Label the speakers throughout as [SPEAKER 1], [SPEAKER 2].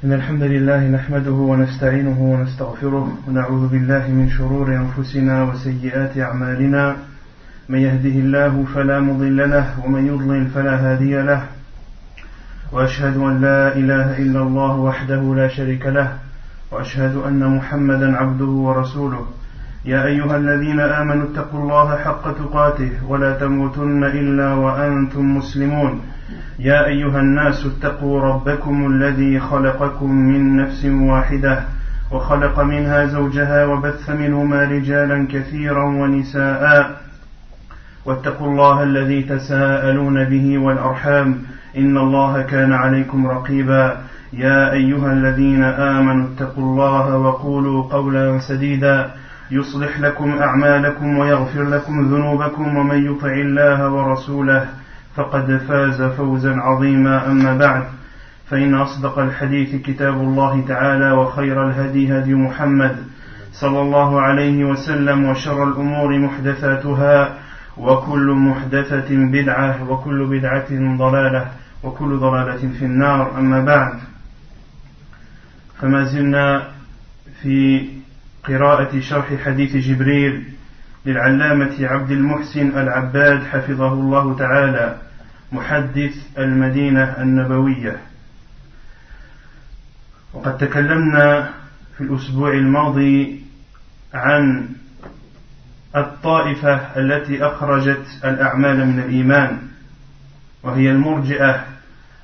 [SPEAKER 1] إن الحمد لله نحمده ونستعينه ونستغفره ونعوذ بالله من شرور أنفسنا وسيئات أعمالنا من يهده الله فلا مضل له ومن يضلل فلا هادي له وأشهد أن لا إله إلا الله وحده لا شريك له وأشهد أن محمدا عبده ورسوله يا أيها الذين آمنوا اتقوا الله حق تقاته ولا تموتن إلا وأنتم مسلمون يا أيها الناس اتقوا ربكم الذي خلقكم من نفس واحدة وخلق منها زوجها وبث منهما رجالا كثيرا ونساء واتقوا الله الذي تساءلون به والأرحام إن الله كان عليكم رقيبا يا أيها الذين آمنوا اتقوا الله وقولوا قولا سديدا يصلح لكم أعمالكم ويغفر لكم ذنوبكم ومن يطع الله ورسوله فقد فاز فوزا عظيما أما بعد فإن أصدق الحديث كتاب الله تعالى وخير الهدي هدي محمد صلى الله عليه وسلم وشر الأمور محدثاتها وكل محدثة بدعة وكل بدعة ضلالة وكل ضلالة في النار أما بعد فما زلنا في قراءة شرح حديث جبريل للعلامة عبد المحسن العباد حفظه الله تعالى محدث المدينة النبوية. وقد تكلمنا في الأسبوع الماضي عن الطائفة التي أخرجت الأعمال من الإيمان وهي المرجئة،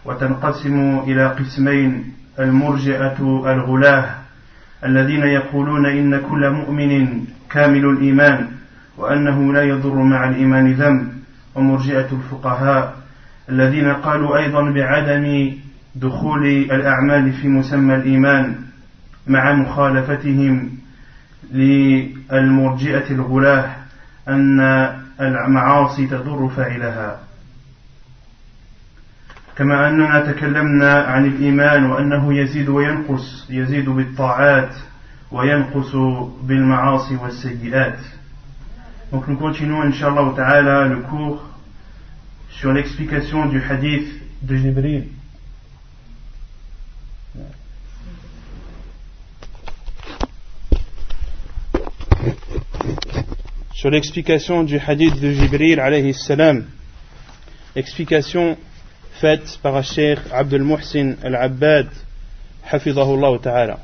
[SPEAKER 1] وتنقسم إلى قسمين: المرجئة الغلاة الذين يقولون إن كل مؤمن كامل الإيمان وأنه لا يضر مع الإيمان ذنب، ومرجئة الفقهاء الذين قالوا أيضا بعدم دخول الأعمال في مسمى الإيمان مع مخالفتهم للمرجئة الغلاة أن المعاصي تضر فاعلها. كما أننا تكلمنا عن الإيمان وأنه يزيد وينقص، يزيد بالطاعات وينقص بالمعاصي والسيئات. Donc nous continuons Inch'Allah Ta'ala le cours sur l'explication du hadith de Jibril. Sur l'explication du hadith de Jibril alayhi salam, explication faite par Cheikh Abdul Muhsin al-Abbad hafidhahullah ta'ala.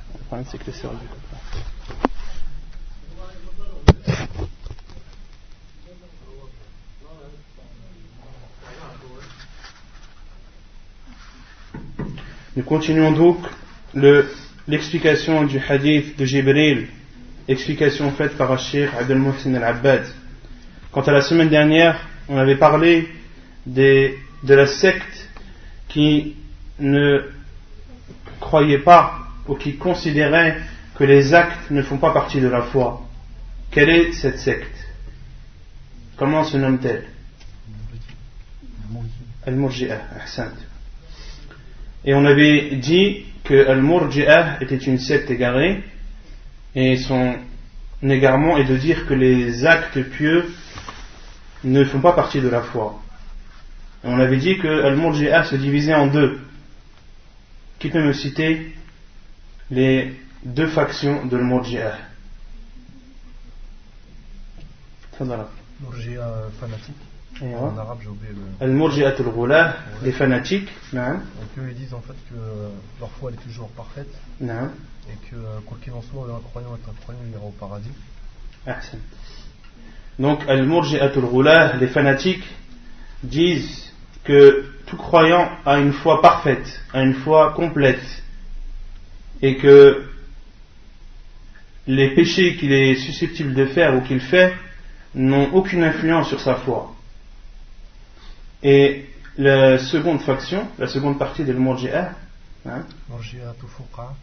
[SPEAKER 1] Nous continuons donc l'explication du hadith de Jibril, explication faite par Cheikh Abdul Muhsin al-Abbad. Quant à la semaine dernière, on avait parlé de la secte qui ne croyait pas ou qui considérait que les actes ne font pas partie de la foi. Quelle est cette secte? Comment se nomme-t-elle? Al-Murji'ah, ahsant. Et on avait dit que Al-Murji'ah était une secte égarée, et son égarement est de dire que les actes pieux ne font pas partie de la foi. Et on avait dit que Al-Murji'ah se divisait en deux. Qui peut me citer les deux factions de Al-Murji'ah?
[SPEAKER 2] Murji'ah fanatique. En arabe, j'ai oublié le...
[SPEAKER 1] Al-Murji'at al-Ghulah, les fanatiques.
[SPEAKER 2] Donc eux, ils disent en fait que leur foi elle est toujours parfaite. Et que quoi qu'il en soit, un croyant est un croyant, il ira au paradis.
[SPEAKER 1] Donc Al-Murji'at al-Ghulah, les fanatiques, disent que tout croyant a une foi parfaite, a une foi complète, et que les péchés qu'il est susceptible de faire ou qu'il fait n'ont aucune influence sur sa foi. Et la seconde faction, la seconde partie de Murji'ah,
[SPEAKER 2] Murji'at al-Fuqaha,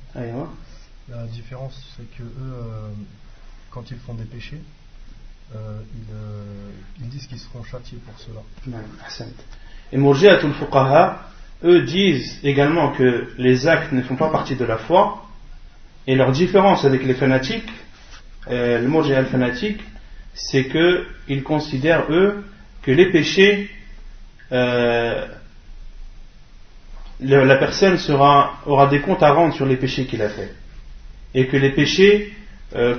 [SPEAKER 2] la différence c'est que eux, quand ils font des péchés, ils disent qu'ils seront châtiés pour cela.
[SPEAKER 1] Et Murji'at al-Fuqaha, eux disent également que les actes ne font pas partie de la foi, et leur différence avec les fanatiques, le Murji'ah al-fanatique, c'est qu'ils considèrent eux que les péchés la personne aura des comptes à rendre sur les péchés qu'il a fait, et que les péchés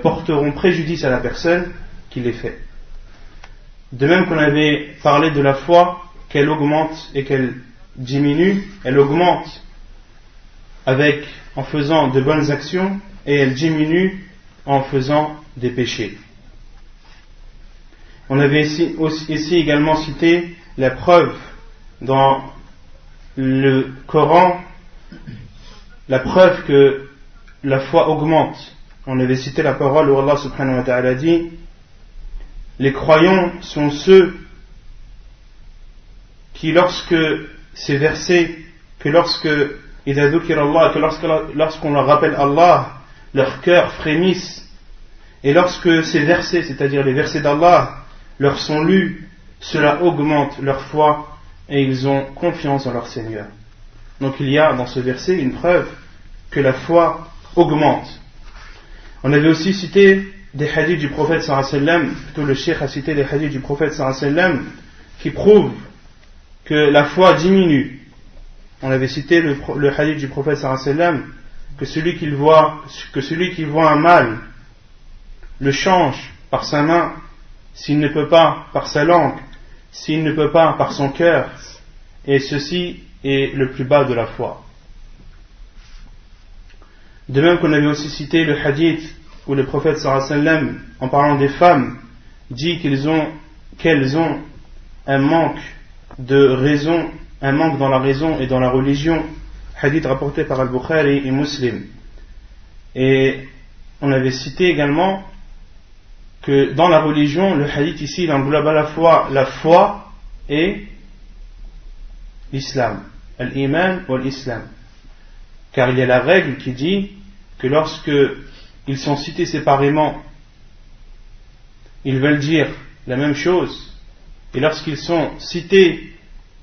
[SPEAKER 1] porteront préjudice à la personne qui les fait. De même qu'on avait parlé de la foi, qu'elle augmente et qu'elle diminue, elle augmente en faisant de bonnes actions, et elle diminue en faisant des péchés. On avait ici également cité la preuve dans le Coran, la preuve que la foi augmente. On avait cité la parole où Allah subhanahu wa ta'ala dit: les croyants sont ceux qui, lorsque ces versets, que lorsqu'on leur rappelle Allah, leur cœur frémisse, et lorsque ces versets, c'est-à-dire les versets d'Allah, leur sont lus, cela augmente leur foi et ils ont confiance en leur Seigneur. Donc il y a dans ce verset une preuve que la foi augmente. On avait aussi cité des hadiths du prophète sallallahu alayhi wa sallam, plutôt le cheikh a cité des hadiths du prophète sallallahu alayhi wa sallam qui prouvent que la foi diminue. On avait cité le hadith du prophète sallallahu alayhi wa sallam que celui qui voit un mal le change par sa main, s'il ne peut pas par sa langue, s'il ne peut pas par son cœur, et ceci est le plus bas de la foi. De même qu'on avait aussi cité le hadith où le prophète sallallahu alayhi wa sallam, en parlant des femmes, dit qu'elles ont un manque de raison, un manque dans la raison et dans la religion, hadith rapporté par Al-Bukhari et Muslim. Et on avait cité également que dans la religion, le hadith ici il englobe à la fois la foi et l'islam, al-iman ou l'islam, car il y a la règle qui dit que lorsque ils sont cités séparément, ils veulent dire la même chose, et lorsqu'ils sont cités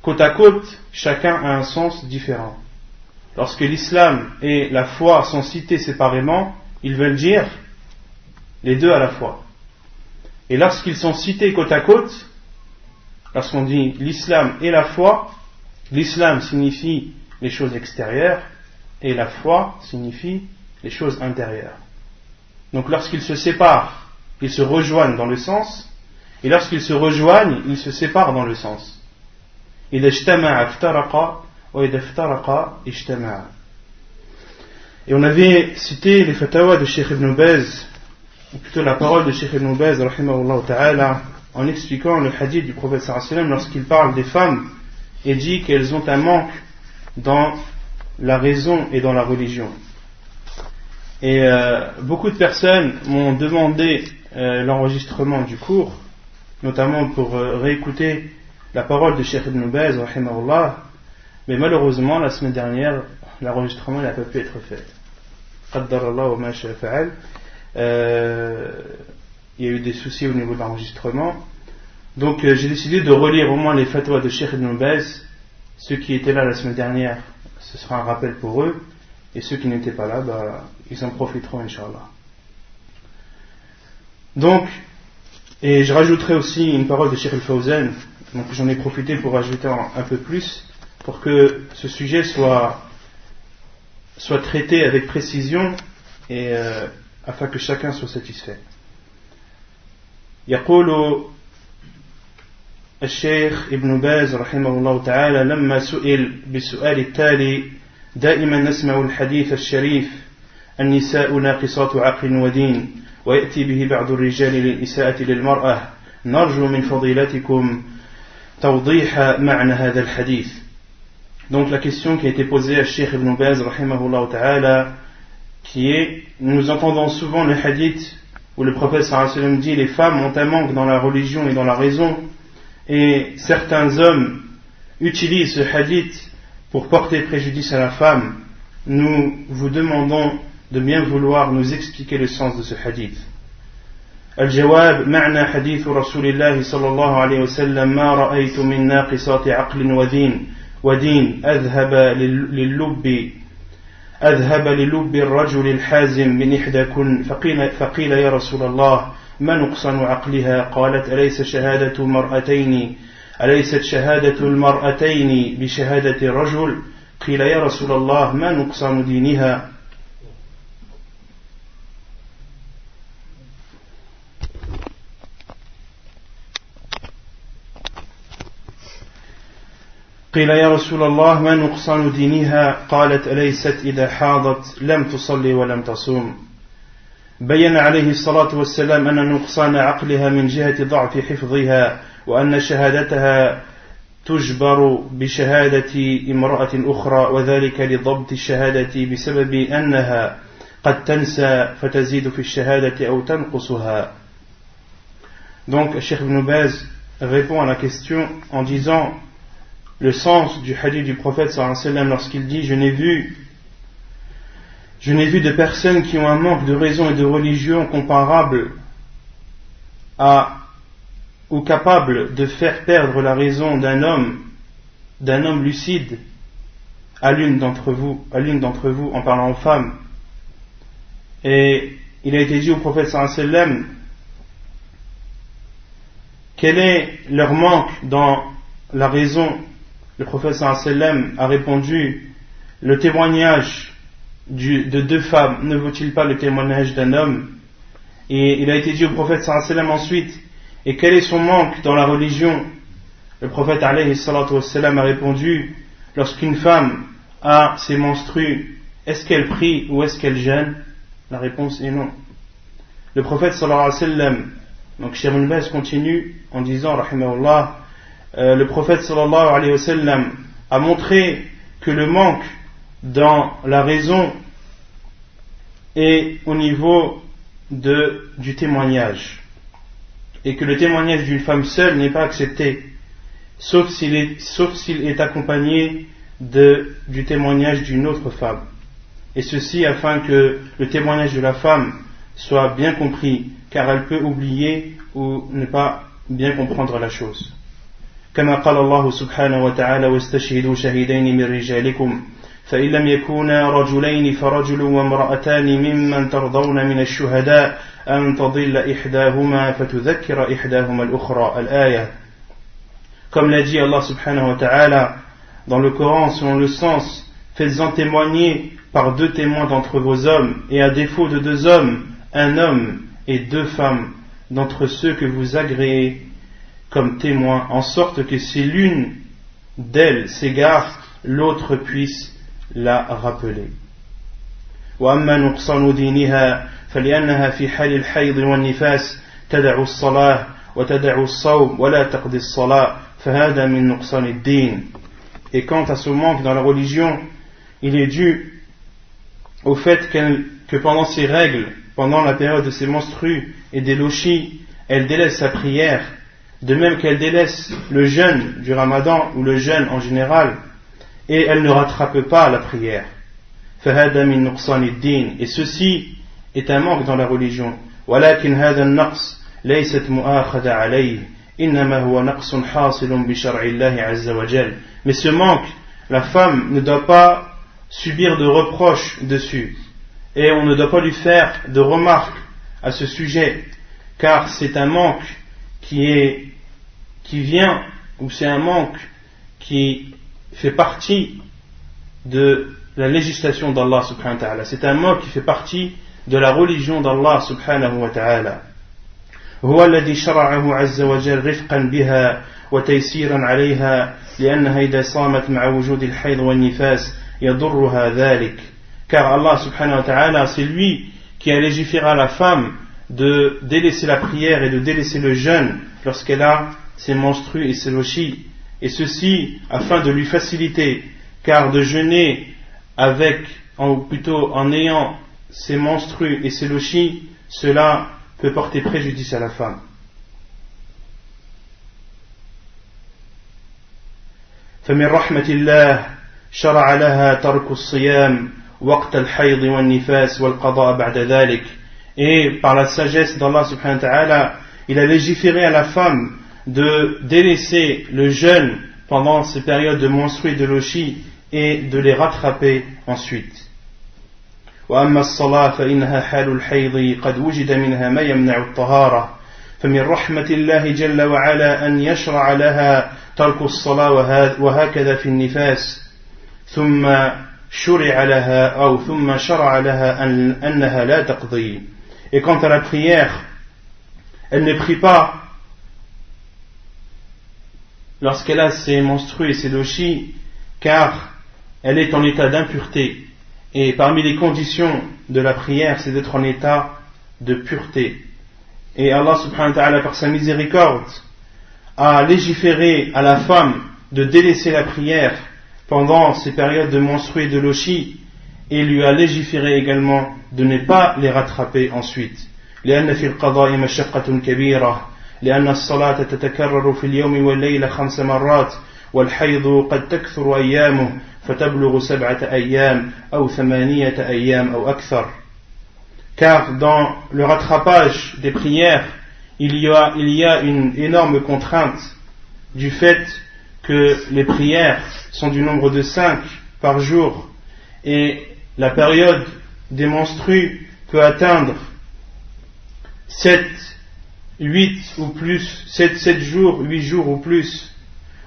[SPEAKER 1] côte à côte, chacun a un sens différent. Lorsque l'islam et la foi sont cités séparément, ils veulent dire les deux à la fois. Et lorsqu'ils sont cités côte à côte, lorsqu'on dit l'islam et la foi, l'islam signifie les choses extérieures et la foi signifie les choses intérieures. Donc lorsqu'ils se séparent, ils se rejoignent dans le sens, et lorsqu'ils se rejoignent, ils se séparent dans le sens. إذا اجتمع افترق وإذا افترق اجتمع. Et on avait cité les fatawas de Cheikh Ibn Baz, ou plutôt la parole de Cheikh Ibn Baz rahimahullah ta'ala, en expliquant le hadith du prophète sallallahu alayhi wa sallam lorsqu'il parle des femmes et dit qu'elles ont un manque dans la raison et dans la religion. Et beaucoup de personnes m'ont demandé l'enregistrement du cours, notamment pour réécouter la parole de Cheikh Ibn Baz rahimahullah, mais malheureusement la semaine dernière l'enregistrement n'a pas pu être fait. Qaddarallahu ma sha'a fa'al. Il y a eu des soucis au niveau de l'enregistrement, donc j'ai décidé de relire au moins les fatwas de Cheikh Ibn Baz. Ceux qui étaient là la semaine dernière, ce sera un rappel pour eux, et ceux qui n'étaient pas là, ils en profiteront Inch'Allah. Donc, et je rajouterai aussi une parole de Cheikh Al-Fawzan, donc j'en ai profité pour rajouter un peu plus, pour que ce sujet soit traité avec précision, et afin que chacun soit satisfait. يقول الشيخ ابن باز رحمه الله تعالى: لما سئل بالسؤال التالي: دائما نسمع الحديث الشريف النساء ناقصات عقل ودين، ويأتي به بعض الرجال للإساءة للمرأة، نرجو من فضيلتكم توضيح معنى هذا الحديث. Donc la question qui a été posée à Cheikh Ibn Baz rahimahullah ta'ala, qui est: nous entendons souvent le hadith où le prophète sallallahu alayhi wa sallam dit les femmes ont un manque dans la religion et dans la raison, et certains hommes utilisent ce hadith pour porter préjudice à la femme. Nous vous demandons de bien vouloir nous expliquer le sens de ce hadith. الجواب: معنى حديث رسول الله صلى الله عليه وسلم: ما رأيت من ناقصات عقل ودين أذهب للب الرجل الحازم من إحداكن. فقيل يا رسول الله: ما نقصان عقلها؟ قالت: أليست شهادة المرأتين بشهادة الرجل؟ قيل يا رسول الله ما نقصان دينها قيل يا رسول الله ما نقصان دينها قالت أليست إذا حاضت لم تصلي ولم تصوم بين عليه الصلاة والسلام أن نقصان عقلها من جهة ضعف حفظها وأن شهادتها تجبر بشهادة امرأة أخرى وذلك لضبط الشهادة بسبب أنها قد تنسى فتزيد في الشهادة أو تنقصها. Donc Cheikh Ibn Baz répond à la question en disant le sens du hadith du prophète sallallahu alayhi wa sallam lorsqu'il dit je n'ai vu de personnes qui ont un manque de raison et de religion comparable à ou capable de faire perdre la raison d'un homme lucide à l'une d'entre vous en parlant aux femmes. Et il a été dit au prophète sallallahu alayhi wa sallam quel est leur manque dans la raison. Le prophète sallallahu alayhi wa sallam a répondu le témoignage de deux femmes ne vaut-il pas le témoignage d'un homme? Et il a été dit au prophète sallallahu alayhi wa sallam ensuite et quel est son manque dans la religion? Le prophète alayhi salatu wa sallam a répondu lorsqu'une femme a ses menstrues, est-ce qu'elle prie ou est-ce qu'elle jeûne? La réponse est non. Le prophète sallallahu alayhi wa sallam, donc Cheikh Ibn Baz continue en disant rahimahullah, le prophète sallallahu alayhi wa sallam a montré que le manque dans la raison est au niveau du témoignage et que le témoignage d'une femme seule n'est pas accepté sauf s'il est accompagné du témoignage d'une autre femme, et ceci afin que le témoignage de la femme soit bien compris, car elle peut oublier ou ne pas bien comprendre la chose. كما قال الله سبحانه وتعالى واستشهدوا شهيدين من رجالكم فإن لم يكونا رجلين فرجل وامرأتان ممن ترضون من الشهداء أن تضل إحداهما فتذكر إحداهما الأخرى الآية. Comme l'a dit Allah subhanahu wa ta'ala dans le Coran selon le sens, faites-en témoigner par deux témoins d'entre vos hommes, et à défaut de deux hommes, un homme et deux femmes d'entre ceux que vous agréez comme témoins, en sorte que si l'une d'elles s'égare, l'autre puisse la rappeler. وأما نقصان دينها فلأنها في حال الحيض والنفاس تدع الصلاة وتدع الصوم ولا تقضي الصلاة فهذا من نقصان الدين. Et quant à ce manque dans la religion, il est dû au fait que pendant ses règles, pendant la période de ses menstrues et des lochis, elle délaisse sa prière, de même qu'elle délaisse le jeûne du Ramadan ou le jeûne en général, et elle ne rattrape pas la prière. فهذا من نقصان الدين. Et ceci est un manque dans la religion. ولكن هذا النقص ليست مؤاخذة عليه إنما هو نقص حاصل بشرع الله عز وجل. Mais ce manque, la femme ne doit pas subir de reproches dessus, et on ne doit pas lui faire de remarques à ce sujet, car c'est un manque qui vient, ou c'est un manque qui fait partie de la législation d'Allah subhanahu wa ta'ala. C'est un manque qui fait partie de la religion d'Allah subhanahu wa ta'ala. هو الذي شرعه عز وجل رفقا بها وتيسيرا عليها لأنها إذا صامت مع وجود الحيض والنفاس يضرها ذلك. Car Allah subhanahu wa ta'ala, c'est lui qui a légiféré à la femme de délaisser la prière et de délaisser le jeûne lorsqu'elle a ses menstrues et ses lochis, et ceci afin de lui faciliter, car de jeûner en ayant ses menstrues et ses lochis, cela peut porter préjudice à la femme. فمن رحمة الله شرع لها ترك الصيام وقت الحيض والنفاس والقضاء بعد ذلك. Et par la sagesse d'Allah subhanahu wa ta'ala, il a légiféré à la femme de délaisser le jeûne pendant ces périodes de menstrues et de lochis et de les rattraper ensuite. وأما الصلاة فإنها حال الحيض قد وجد منها ما يمنع الطهارة فمن رحمة الله جل وعلا أن يشرع لها ترك الصلاة وهكذا في النفاس ثم شرع لها أو ثم شرع لها أنها لا تقضي. Et quant à la prière, elle ne prie pas lorsqu'elle a ses menstrues et ses doshis, car elle est en état d'impureté. Et parmi les conditions de la prière, c'est d'être en état de pureté. Et Allah subhanahu wa ta'ala, par sa miséricorde, a légiféré à la femme de délaisser la prière pendant ces périodes de menstrues et de lochi, et lui a légiféré également de ne pas les rattraper ensuite. لأن في القضاء مشقة كبيرة لأن الصلاة تتكرر في اليوم والليلة 5 مرات والحيض قد تكثر أيامه فتبلغ 7 أيام أو 8 أيام أو أكثر. Car dans le rattrapage des prières, il y a une énorme contrainte du fait que les prières sont du nombre de 5 par jour et la période des menstrues peut atteindre 7 jours, 8 jours ou plus.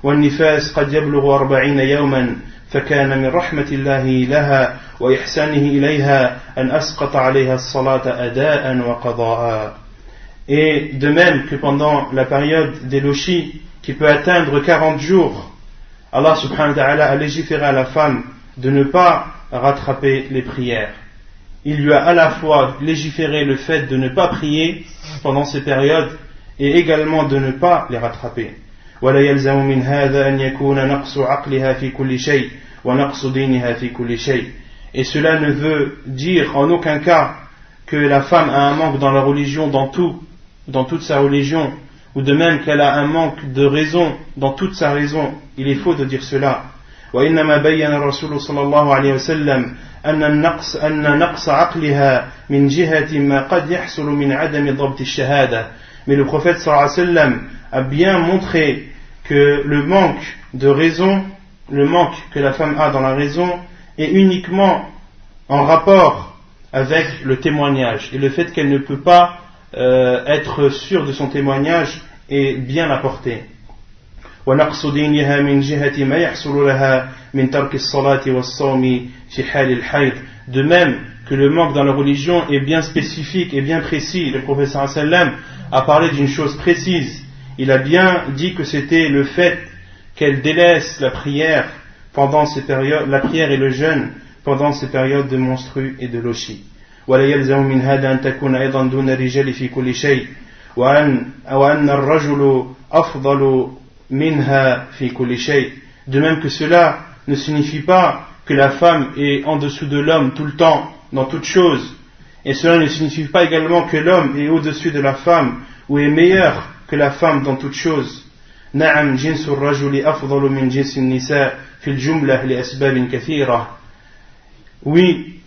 [SPEAKER 1] والنفاس قد يبلغ 40 يوما فكان من رحمة الله لها وإحسانه إليها أن أسقط عليها الصلاة أداء وقضاء. Et de même que pendant la période des lochis, qui peut atteindre 40 jours, Allah subhanahu wa ta'ala a légiféré à la femme de ne pas rattraper les prières. Il lui a à la fois légiféré le fait de ne pas prier pendant ces périodes et également de ne pas les rattraper. ولا يلزم من هذا أن يكون نقص عقلها في كل شيء ونقص دينها في كل شيء. Et cela ne veut dire en aucun cas que la femme a un manque dans la religion, dans toute sa religion, ou de même qu'elle a un manque de raison dans toute sa raison. Il est faux de dire cela. وإنما بين الرسول صلى الله عليه وسلم أن نقص عقلها من جهة ما قد يحصل من عدم ضبط الشهادة. Mais le prophète sallallahu alayhi wa sallam a bien montré que le manque de raison, le manque que la femme a dans la raison, est uniquement en rapport avec le témoignage et le fait qu'elle ne peut pas être sûre de son témoignage et bien l'apporter. ونقص دينها من جهة ما يحصل لها من ترك الصلاة والصوم في حال الحيض. De même que le manque dans la religion est bien spécifique et bien précis. Le prophète sallallahu alayhi wa sallam a parlé d'une chose précise. Il a bien dit que c'était le fait qu'elle délaisse la prière pendant ces périodes, la prière et le jeûne pendant ces périodes de menstrues et de lochi. ولا يلزم من هذا أن تكون أيضا دون الرجال في كل شيء وأن الرجل أفضل منها في كل شيء. De même que cela ne signifie pas que la femme est en dessous de l'homme tout le temps, dans toute chose. Et cela ne signifie pas également que l'homme est au-dessus de la femme ou est meilleur que la femme dans toute chose. نعم جنس الرجل أفضل من جنس النساء في الجملة لأسباب كثيرة. Oui,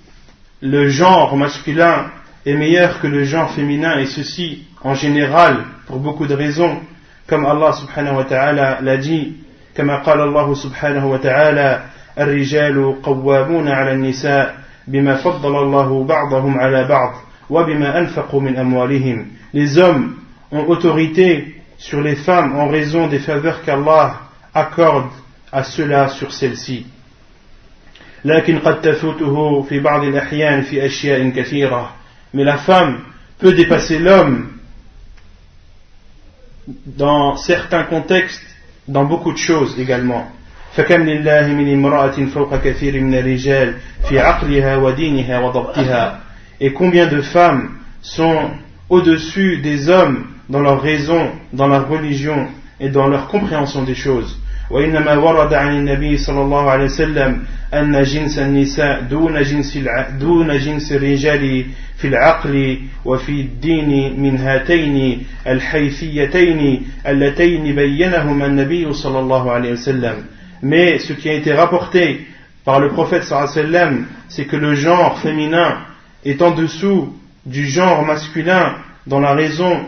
[SPEAKER 1] le genre masculin est meilleur que le genre féminin, et ceci en général pour beaucoup de raisons, comme Allah subhanahu wa ta'ala l'a dit, كما قال الله سبحانه وتعالى الرجال قوامون على النساء بما فضل الله بعضهم على بعض وبما أنفقوا من أموالهم. Les hommes ont autorité sur les femmes en raison des faveurs qu'Allah accorde à ceux-là sur celles-ci. لكن قد تفوته في بعض الأحيان في أشياء كثيرة. Mais la femme peut dépasser l'homme dans certains contextes, dans beaucoup de choses également. فكم لله من امرأة فوق كثير من الرجال في عقلها ودينها وضبطها. Et combien de femmes sont au-dessus des hommes dans leur raison, dans leur religion et dans leur compréhension des choses. وإنما ورد عن النبي صلى الله عليه وسلم أن جنس النساء دون جنس الرجال في العقل وفي الدين من هاتين الحيثيتين اللتين بينهما النبي صلى الله عليه وسلم. Mais ce qui a été rapporté par le prophète sallallahu alayhi wa sallam, c'est que le genre féminin est en dessous du genre masculin dans la raison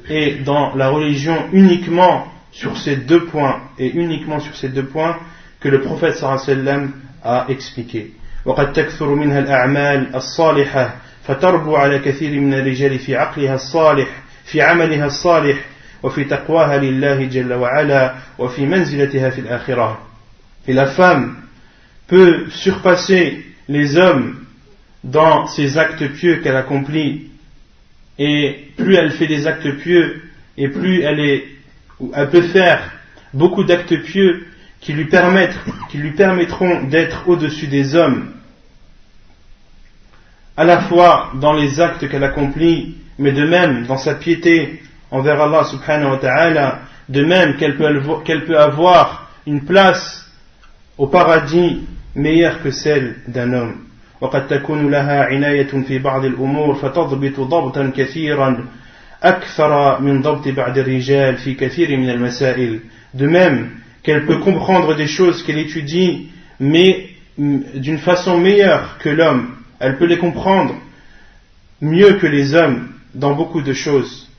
[SPEAKER 1] et dans la religion uniquement sur ces deux points, et uniquement sur ces deux points que le prophète sallallahu alayhi wa sallam a expliqué. وقد تكثر منها الأعمال الصالحة فتربو على كثير من الرجال في عقلها الصالح في عملها الصالح وفي تقواها لله جل وعلا وفي منزلتها في الآخرة. Et la femme peut surpasser les hommes dans ses actes pieux qu'elle accomplit, et plus elle fait des actes pieux, et plus elle peut faire beaucoup d'actes pieux qui lui permettront d'être au-dessus des hommes, à la fois dans les actes qu'elle accomplit, mais de même dans sa piété envers Allah subhanahu wa ta'ala, de même qu'elle peut avoir une place au paradis meilleure que celle d'un homme. وقد تكون لها عناية في بعض الأمور فتضبط ضبطا كثيرا أكثر من ضبط بعض الرجال في كثير من المسائل. De même qu'elle peut comprendre des choses qu'elle étudie, mais d'une façon meilleure que l'homme. Elle peut les comprendre mieux que les hommes dans beaucoup de choses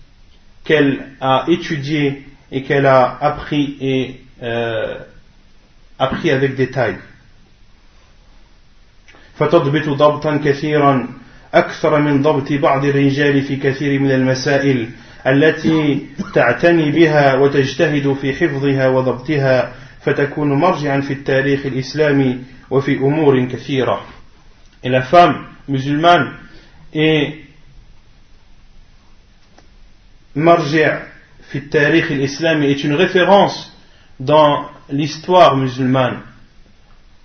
[SPEAKER 1] qu'elle a étudiées et qu'elle a appris avec détail. فتضبط ضبطا كثيرا أكثر من ضبط بعض الرجال في كثير من المسائل التي تعتني بها وتجتهد في حفظها وضبطها فتكون مرجعا في التاريخ الإسلامي وفي أمور كثيرة. Et la femme musulmane est marji' fi al-tarikh al-islami, est une référence dans l'histoire musulmane.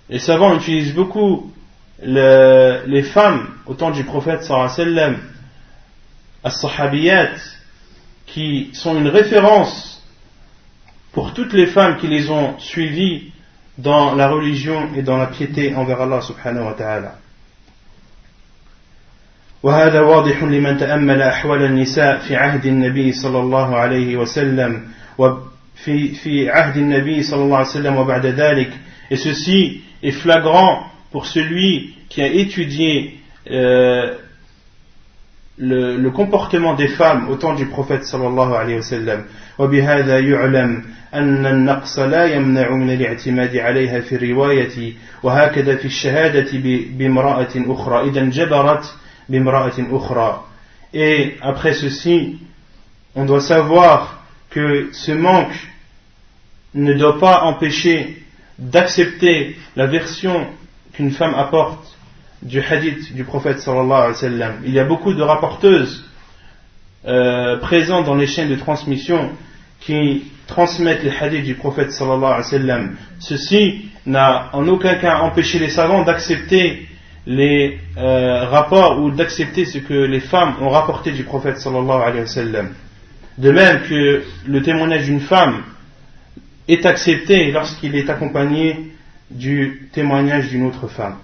[SPEAKER 1] Les savants utilisent beaucoup les femmes au temps du prophète sallallahu alayhi wa sallam, as-sahabiyat, qui sont une référence pour toutes les femmes qui les ont suivies dans la religion et dans la piété envers Allah subhanahu wa ta'ala. وهذا واضح لمن تأمل أحوال النساء في عهد النبي صلى الله عليه وسلم وفي عهد النبي صلى الله عليه وسلم وبعد ذلك. Et ceci est flagrant pour celui qui a étudié le comportement des femmes au temps du prophète sallallahu alayhi wa sallam. وبهذا يعلم أن النقص لا يمنع من الاعتماد عليها في الرواية وهكذا في الشهادة بامرأة أخرى إذا انجبرت بامرأة أخرى. Et après ceci, on doit savoir que ce manque ne doit pas empêcher d'accepter la version qu'une femme apporte du hadith du prophète sallallahu alayhi wa sallam. Il y a beaucoup de rapporteuses présentes dans les chaînes de transmission qui transmettent les hadiths du prophète sallallahu alayhi wa sallam. Ceci n'a en aucun cas empêché les savants d'accepter les rapports ou d'accepter ce que les femmes ont rapporté du prophète sallallahu alayhi wa sallam. De même que le témoignage d'une femme est accepté lorsqu'il est accompagné du témoignage d'une autre femme.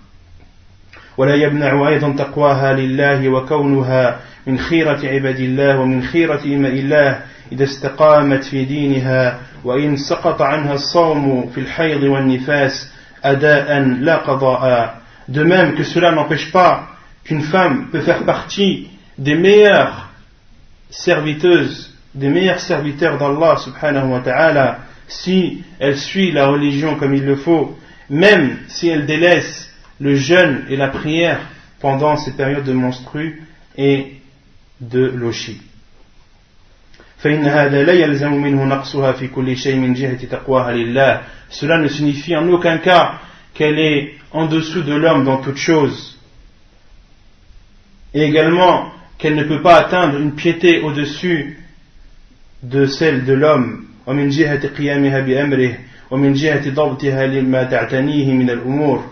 [SPEAKER 1] ولا يمنع أيضا تقواها لله وكونها من خيرة عباد الله ومن خيرة إماء الله إذا استقامت في دينها وإن سقط عنها الصوم في الحيض والنفاس أداء لا قضاء. De même que cela n'empêche pas qu'une femme peut faire partie des meilleures serviteuses, des meilleurs serviteurs d'Allah subhanahu wa ta'ala, si elle suit la religion comme il le faut, même si elle délaisse le jeûne et la prière pendant ces périodes de menstrues et de lochi. Cela ne signifie en aucun cas qu'elle est en dessous de l'homme dans toute chose, et également qu'elle ne peut pas atteindre une piété au-dessus de celle de l'homme. ومن جهة قيامها بأمره ومن جهة ضبطها لما تعتنيه من الأمور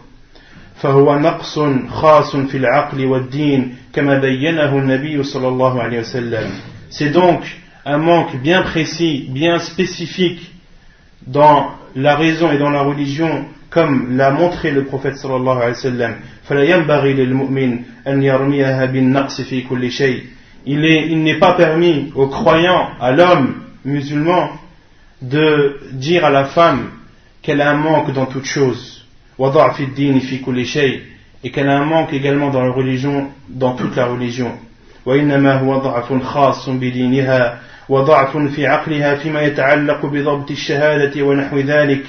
[SPEAKER 1] فهو نقص خاص في العقل والدين كما بينه النبي صلى الله عليه وسلم. C'est donc un manque bien précis, bien spécifique dans la raison et dans la religion, comme l'a montré le prophète صلى الله عليه وسلم. فلا ينبغي للمؤمن أن يرميها بالنقص في كل شيء. Il n'est pas permis aux croyants, à l'homme musulman, de dire à la femme qu'elle a un manque dans toute chose, et qu'elle a un manque également dans la religion, dans toute la religion. وإنما هو ضعف خاص بدينها وضعف في عقلها فيما يتعلق بضبط الشهادة ونحو ذلك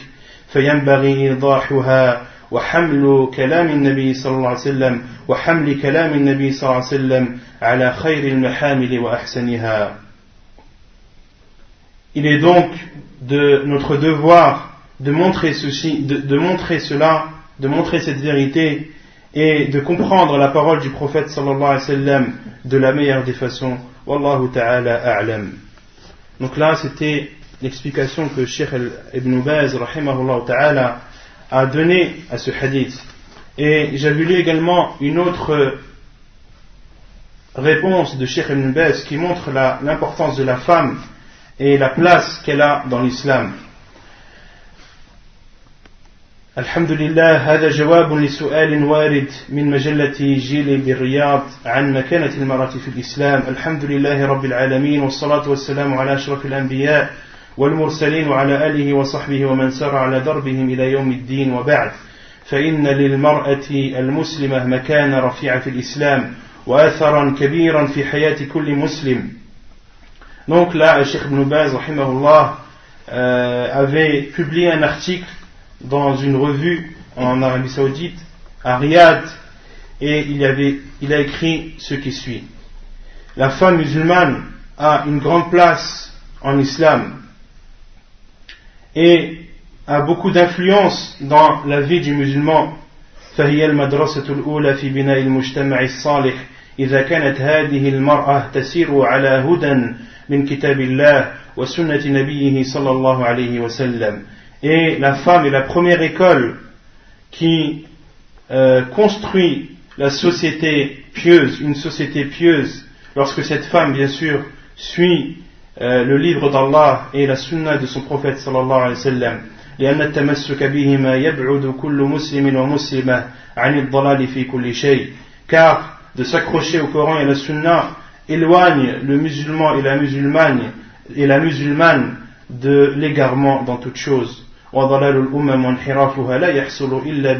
[SPEAKER 1] فينبغي إيضاحها وحمل كلام النبي صلى الله عليه وسلم وحمل كلام النبي صلى الله عليه وسلم على خير المحامل وأحسنها. Il est donc de notre devoir de montrer ceci, de montrer cela, de montrer cette vérité et de comprendre la parole du prophète sallallahu alayhi wa sallam de la meilleure des façons. Wallahu ta'ala a'lam. Donc là, c'était l'explication que Cheikh Ibn Baz rahimahullah ta'ala a donnée à ce hadith. Et j'avais lu également une autre réponse de Cheikh Ibn Baz qui montre l'importance de la femme et la place qu'elle a dans l'islam. الحمد لله هذا جواب لسؤال وارد من مجلة جيل بالرياض عن مكانة المرأة في الإسلام. الحمد لله رب العالمين والصلاة والسلام على أشرف الأنبياء والمرسلين وعلى آله وصحبه ومن سار على دربهم إلى يوم الدين وبعد فإن للمرأة المسلمة مكانة رفيعة في الإسلام وأثرا كبيرا في حياة كل مسلم. Donc là, Cheikh Ibn Baz rahimahullah avait publié un article dans une revue en Arabie Saoudite, à Riyad, et il a écrit ce qui suit. La femme musulmane a une grande place en islam et a beaucoup d'influence dans la vie du musulman. فهي المدرسة الأولى في بناء المجتمع الصالح إذا كانت هذه المرأة تسير على هدى من كتاب الله وسنة نبيه صلى الله عليه وسلم. Et la femme est la première école qui construit la société pieuse, une société pieuse, lorsque cette femme, bien sûr, suit le livre d'Allah et la sunna de son prophète sallallahu alayhi wa sallam. لأن التمسك بهما يبعد كل مسلم ومسلمة عن الضلال في كل شيء. Car de s'accrocher au Coran et la sunna éloigne le musulman et la musulmane de l'égarement dans toute chose. وضلال الأمم وانحرافها لا يحصل إلا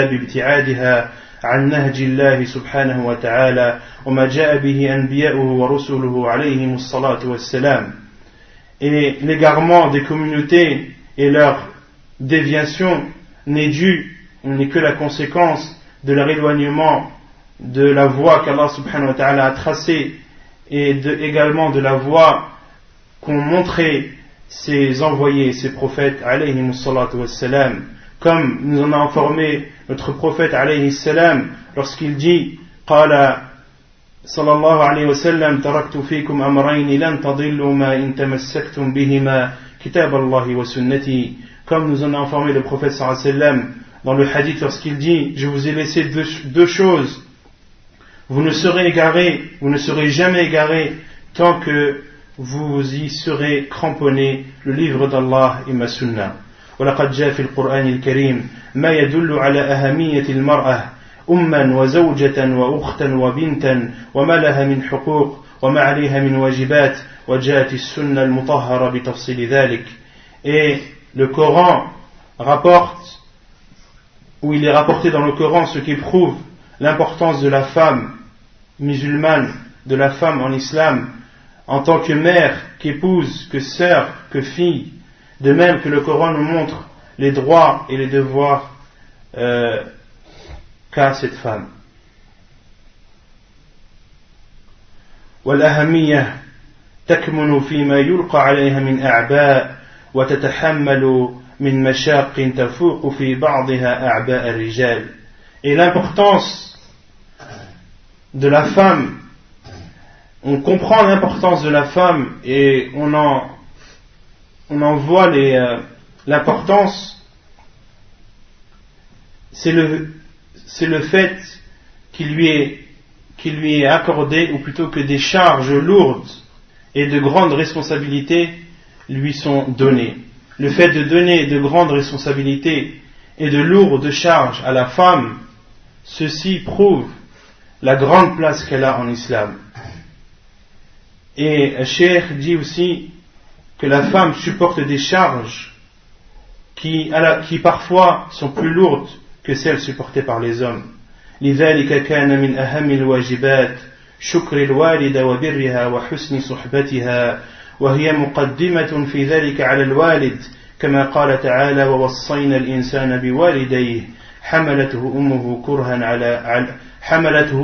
[SPEAKER 1] بابتعادها عن نهج الله سبحانه وتعالى وما جاء به أنبياؤه ورسله عليهم الصلاة والسلام. Et l'égarement des communautés et leur déviation n'est que la conséquence de leur éloignement de la voie qu'Allah subhanahu wa ta'ala a tracée et également de la voie qu'ont montré ses envoyés, ses prophètes alayhimus salatu wassalam, comme nous en a informé notre prophète alayhi salam lorsqu'il dit qala sallallahu alayhi wa sallam taraktu fikum amrayn lan tadillu ma in tamassaktum bihima kitab Allah wa sunnati, comme nous en a informé le prophète sallallahu alayhi wa sallam dans le hadith lorsqu'il dit je vous ai laissé deux choses, vous ne serez jamais égarés tant que vous y serez cramponnés le livre d'Allah et ma sunna. ولقد جاء في القرآن الكريم ما يدل على أهمية المرأة أما وزوجة وأختا وبنتا وما لها من حقوق وما عليها من واجبات وجاءت السنة المطهرة بتفصيل ذلك. Et le Coran rapporte, ou il est rapporté dans le Coran ce qui prouve l'importance de la femme musulmane, de la femme en islam, en tant que mère, qu'épouse, que sœur, que fille, de même que le Coran nous montre les droits et les devoirs qu'a cette femme. والأهمية تكمن فيما يلقى عليها من أعباء وتتحمل من مشاق تفوق في بعضها أعباء الرجال. Et l'importance de la femme, on comprend l'importance de la femme et on en voit l'importance, c'est le fait qu'il lui est accordé, ou plutôt que des charges lourdes et de grandes responsabilités lui sont données. Le fait de donner de grandes responsabilités et de lourdes charges à la femme, ceci prouve la grande place qu'elle a en islam. Et le cheikh dit aussi que la femme supporte des charges qui parfois sont plus lourdes que celles supportées par les hommes. لذلك كان من أهم الواجبات شكر الوالدة وبرها وحسن صحبتها وهي مقدمة في ذلك على الوالد كما قال تعالى ووصينا الإنسان بوالديه حملته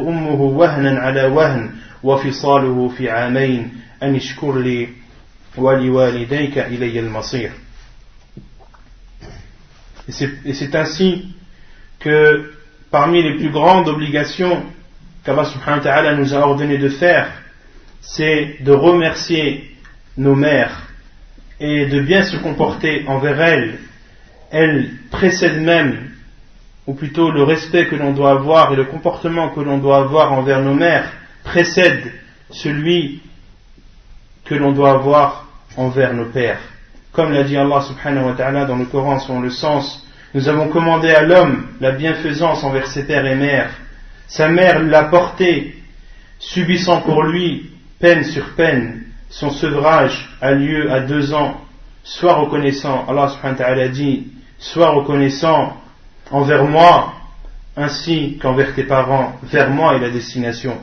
[SPEAKER 1] أمه وهنا على وهن وفصاله في عامين أن اشكر لي ولوالديك إلي المصير. Et c'est ainsi que parmi les plus grandes obligations qu'Allah subhanahu wa ta'ala nous a ordonné de faire, c'est de remercier nos mères et de bien se comporter envers elles. Elles précèdent même, ou plutôt le respect que l'on doit avoir et le comportement que l'on doit avoir envers nos mères précède celui que l'on doit avoir envers nos pères. Comme l'a dit Allah subhanahu wa ta'ala dans le Coran selon le sens, nous avons commandé à l'homme la bienfaisance envers ses pères et mères. Sa mère l'a porté, subissant pour lui peine sur peine. Son sevrage a lieu à 2 ans. Sois reconnaissant, Allah subhanahu wa ta'ala dit, sois reconnaissant envers moi ainsi qu'envers tes parents. Vers moi est la destination.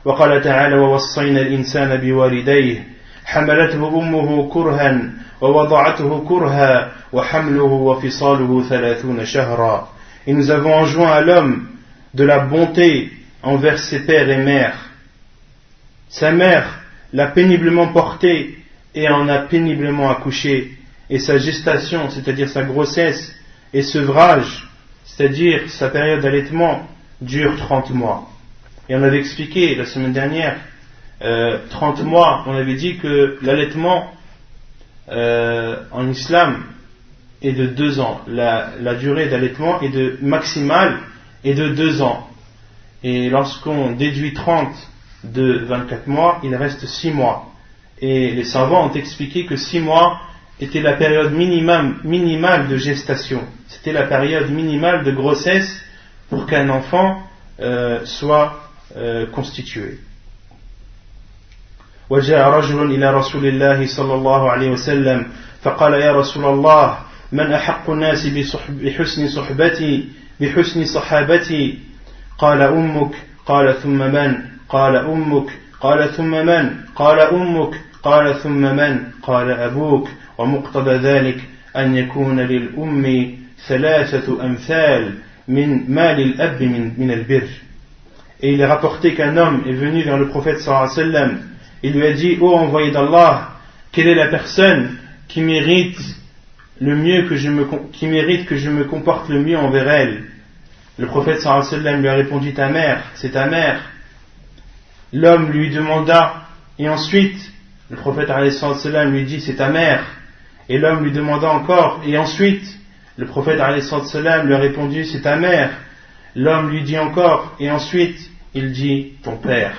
[SPEAKER 1] وقال تعالى ووصينا الإنسان بوالديه حملته أمه كرها ووضعته كرها وحمله وفصاله 30 شهرا. Et nous avons enjoint à l'homme de la bonté envers ses pères et mères. Sa mère l'a péniblement porté et en a péniblement accouché, et sa gestation, c'est-à-dire sa grossesse, et sevrage, c'est-à-dire sa période d'allaitement, dure 30 mois. Et on avait expliqué la semaine dernière, 30 mois, on avait dit que l'allaitement en islam est de 2 ans. La durée d'allaitement est de maximale est de 2 ans. Et lorsqu'on déduit 30 de 24 mois, il reste 6 mois. Et les savants ont expliqué que 6 mois était la période minimale de gestation. C'était la période minimale de grossesse pour qu'un enfant soit constitué. وجاء رجل إلى رسول الله صلى الله عليه وسلم فقال يا رسول الله من أحق الناس بحسن صحابتي قال أمك قال ثم من قال أمك قال ثم من قال أمك قال ثم من قال أبوك ومقتضى ذلك أن يكون للأم 3 أمثال من مال الأب من البر. Et il est rapporté qu'un homme est venu vers le prophète sallallahu alayhi wa sallam. Il lui a dit, ô envoyé d'Allah, quelle est la personne qui mérite que je me comporte le mieux envers elle? Le prophète sallallahu alayhi wa sallam lui a répondu, ta mère, c'est ta mère. L'homme lui demanda, et ensuite, le prophète alayhi wa sallam lui dit, c'est ta mère. Et l'homme lui demanda encore, et ensuite, le prophète alayhi wa sallam lui a répondu, c'est ta mère. L'homme lui dit encore, et ensuite, il dit, ton père.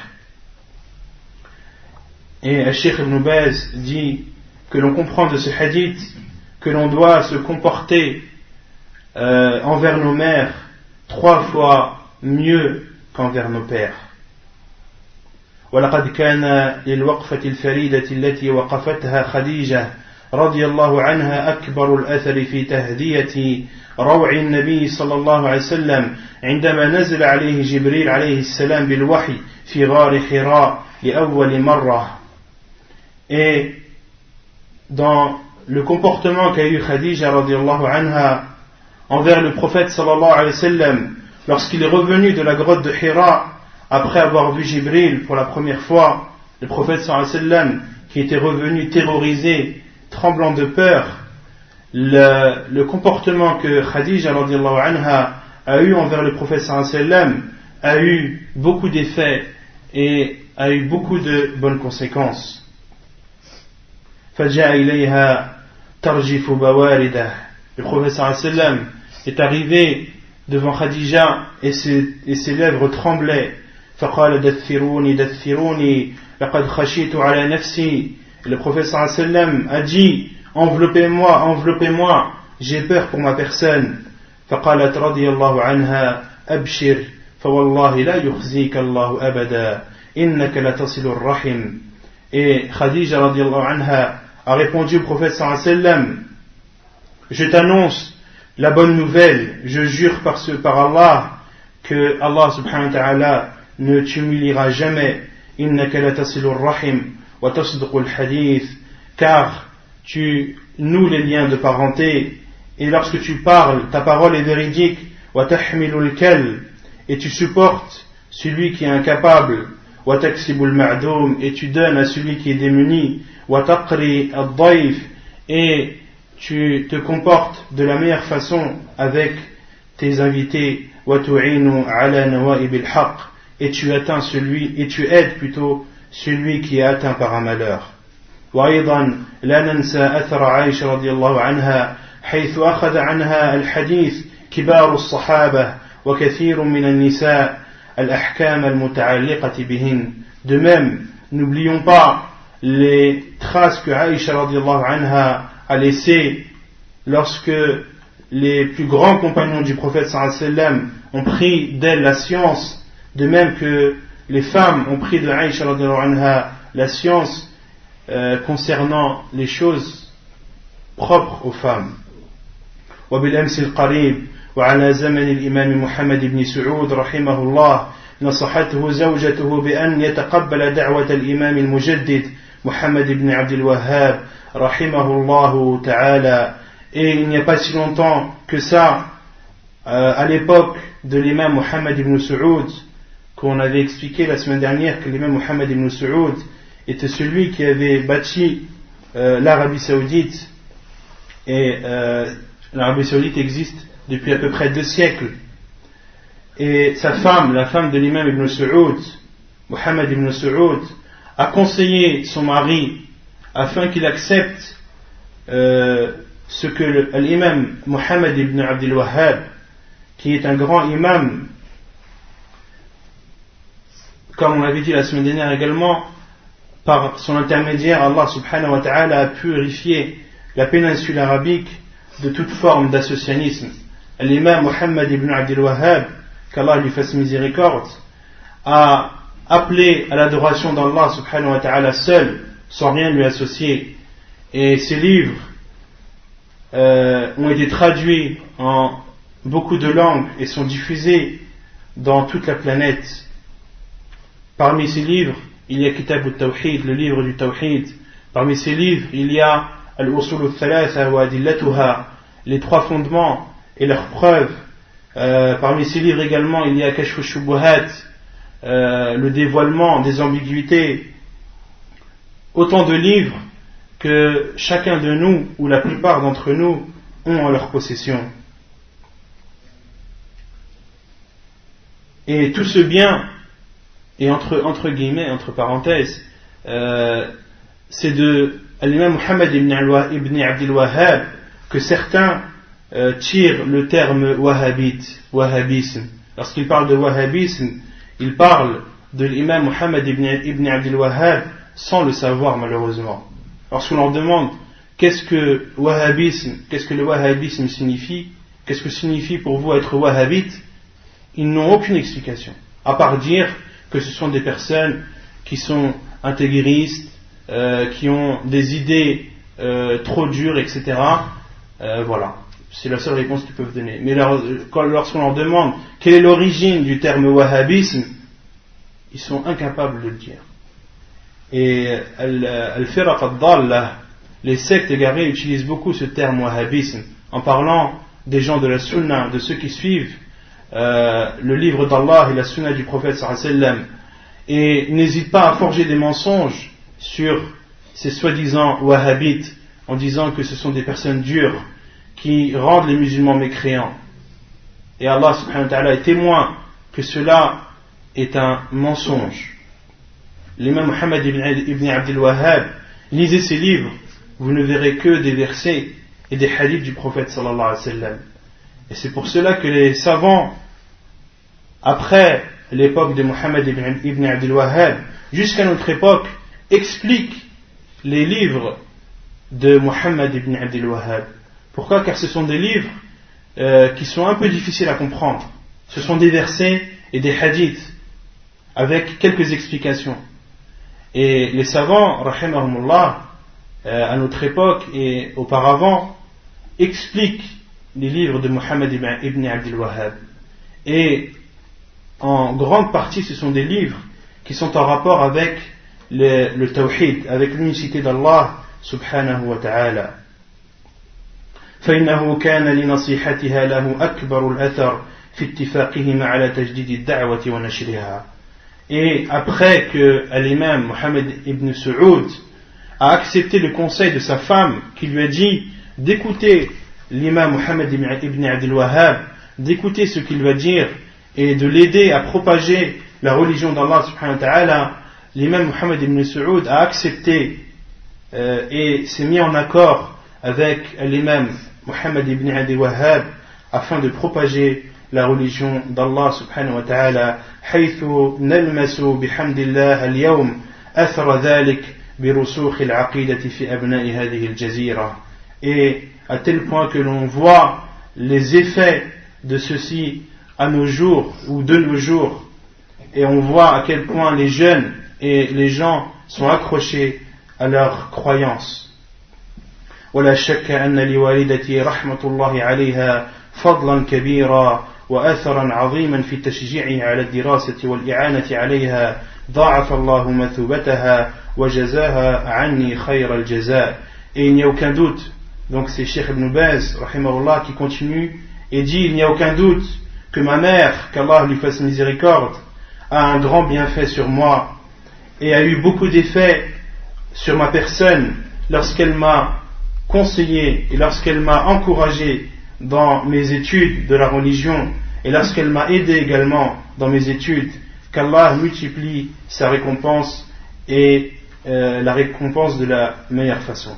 [SPEAKER 1] Et Cheikh Ibn Baz dit que l'on comprend de ce hadith que l'on doit se comporter envers nos mères 3 fois mieux qu'envers nos pères. ولقد كان للوقفة الفريدة التي وقفتها خديجة رضي الله عنها أكبر الأثر في تهدية روع النبي صلى الله عليه وسلم عندما نزل عليه جبريل عليه السلام بالوحي في غار حراء لأول مرة. Et dans le comportement qu'a eu Khadija radiyallahu anha envers le prophète sallallahu alayhi wa sallam lorsqu'il est revenu de la grotte de Hira après avoir vu Jibril pour la première fois, le prophète sallallahu alayhi wa sallam qui était revenu terrorisé, tremblant de peur, le comportement que Khadija radiyallahu anha a eu envers le prophète sallallahu alayhi wa sallam a eu beaucoup d'effets et a eu beaucoup de bonnes conséquences. فجاء إليها ترجف بواردة. Le prophète sallallahu alayhi wa sallam est arrivé devant Khadija et ses lèvres tremblaient. فقال دثروني دثروني لقد خشيت على نفسي. Le prophète sallallahu alayhi wa sallam a dit, enveloppez-moi, enveloppez-moi, j'ai peur pour ma personne. فقالت رضي الله عنها أبشر فوالله لا يخزيك الله أبدا إنك لتصل الرحم. Et Khadija radiyallahu anha a répondu au prophète sallallahu alayhi wa sallam, je t'annonce la bonne nouvelle, je jure par Allah que Allah subhanahu wa ta'ala ne t'humiliera jamais. Innaka la tasilur rahim wa tasduqul hadith, car tu noues les liens de parenté et lorsque tu parles ta parole est véridique. Wa tahmilul kal, et tu supportes celui qui est incapable. Wa taksibul ma'doum, et tu donnes à celui qui est démuni. Wa taqri ad-dayf, et tu te comportes de la meilleure façon avec tes invités, وَتُعِينُ عَلَى نَوَائِبِ الْحَقِّ, et tu aides plutôt celui qui est atteint par un malheur. وأيضا لا ننسى أثر عائشة رضي الله عنها حيث أخذ عنها الحديث كبار الصحابة وكثير من النساء الأحكام المتعلقة بهن. De même, n'oublions pas les traces que Aïcha رضي الله عنها a laissées lorsque les plus grands compagnons du prophète sallallahu alayhi wa sallam ont pris d'elle la science, de même que les femmes ont pris de Aïcha رضي الله عنها la science concernant les choses propres aux femmes. وبالأمس القريب وعلى زمن الإمام محمد بن سعود رحمه الله نصحته زوجته بأن يتقبل دعوة الإمام المجدد محمد بن عبد الوهاب رحمه الله تعالى. Et il n'y a pas si longtemps que ça, à l'époque de l'imam Mohammed ibn Saoud, qu'on avait expliqué la semaine dernière que l'imam Mohammed ibn Saoud était celui qui avait bâti l'Arabie Saoudite, et l'Arabie Saoudite existe depuis à peu près 2 siècles. Et sa femme, la femme de l'imam ibn Saoud, Mohammed ibn Saoud, a conseillé son mari afin qu'il accepte ce que l'imam Mohammed ibn Abdul Wahhab, qui est un grand imam, comme on l'avait dit la semaine dernière également, par son intermédiaire, Allah subhanahu wa ta'ala a purifié la péninsule arabique de toute forme d'associanisme. L'imam Mohammed ibn Abdul Wahhab, qu'Allah lui fasse miséricorde, a appelé à l'adoration d'Allah subhanahu wa ta'ala seul, sans rien lui associer. Et ses livres ont été traduits en beaucoup de langues et sont diffusés dans toute la planète. Parmi ces livres, il y a Kitab al-Tawhid, le livre du Tawhid. Parmi ces livres, il y a Al-Usul al-Thalatha wa Adillatuha, les 3 fondements et leurs preuves. Parmi ces livres également, il y a Kashf al-Shubuhat, le dévoilement des ambiguïtés. Autant de livres que chacun de nous, ou la plupart d'entre nous, ont en leur possession. Et tout ce bien, et entre guillemets, entre parenthèses, c'est de l'imam Mohammed ibn Abdul Wahhab que certains tirent le terme wahhabisme. Lorsqu'ils parlent de wahhabisme, ils parlent de l'imam Mohammed ibn Abdul Wahhab sans le savoir malheureusement. Lorsqu'on leur demande qu'est-ce que le wahhabisme signifie, qu'est-ce que signifie pour vous être wahhabite, ils n'ont aucune explication, à part dire que ce sont des personnes qui sont intégristes, qui ont des idées trop dures, etc. Voilà, c'est la seule réponse qu'ils peuvent donner. Mais lorsqu'on leur demande quelle est l'origine du terme wahhabisme, ils sont incapables de le dire. Et al-firaq ad-dalla, les sectes égarées utilisent beaucoup ce terme wahhabisme en parlant des gens de la sunna, de ceux qui suivent le livre d'Allah et la sunna du prophète sallallahu alayhi wa sallam, et n'hésitent pas à forger des mensonges sur ces soi-disant wahhabites en disant que ce sont des personnes dures qui rendent les musulmans mécréants. Et Allah subhanahu wa ta'ala est témoin que cela est un mensonge. L'imam Mohammed ibn Abdul Wahhab, lisez ses livres, vous ne verrez que des versets et des hadiths du prophète sallallahu alayhi wa sallam. Et c'est pour cela que les savants, après l'époque de Mohammed ibn Abdul Wahhab, jusqu'à notre époque, expliquent les livres de Mohammed ibn Abdul Wahhab. Pourquoi? Car ce sont des livres qui sont un peu difficiles à comprendre. Ce sont des versets et des hadiths avec quelques explications. Et les savants, rahimahumullah, à notre époque et auparavant, expliquent les livres de Mohammed ibn Abdul Wahhab. Et en grande partie, ce sont des livres qui sont en rapport avec le tawhid, avec l'unicité d'Allah subhanahu wa ta'ala. فإنه كان لنصيحتها له أكبر الأثر في اتفاقهم على تجديد الدعوة ونشرها. Et après que l'imam Mohammed ibn Saoud a accepté le conseil de sa femme qui lui a dit d'écouter l'imam Mohammed ibn Abdul Wahhab d'écouter ce qu'il va dire et de l'aider à propager la religion d'Allah subhanahu wa ta'ala, l'imam Muhammad ibn Saoud a accepté et s'est mis en accord avec l'imam Muhammad ibn Abdul Wahhab afin de propager la religion d'Allah subhanahu wa ta'ala, حيث نلمس بحمد الله اليوم أثر ذلك برسوخ العقيدة في أبناء هذه الجزيرة. Et à tel point que l'on voit les effets de ceci à nos jours ou de nos jours, et on voit à quel point les jeunes et les gens sont accrochés à leurs croyances. ولا شك أن لوالدتي رحمة الله عليها فضلا كبيرا وأثرا عظيما في تشجيعها على الدراسة والإعانة عليها ضاعف الله مثوبتها وجزاها عني خير الجزاء. Et il n'y a aucun doute, donc c'est Cheikh Ibn Baz rahimahullah qui continue et dit: il n'y a aucun doute que ma mère, qu'Allah lui fasse miséricorde, a un grand bienfait sur moi et a eu beaucoup d'effets sur ma personne lorsqu'elle m'a conseillé et lorsqu'elle m'a encouragé dans mes études de la religion et lorsqu'elle m'a aidé également dans mes études. Qu'Allah multiplie sa récompense et la récompense de la meilleure façon.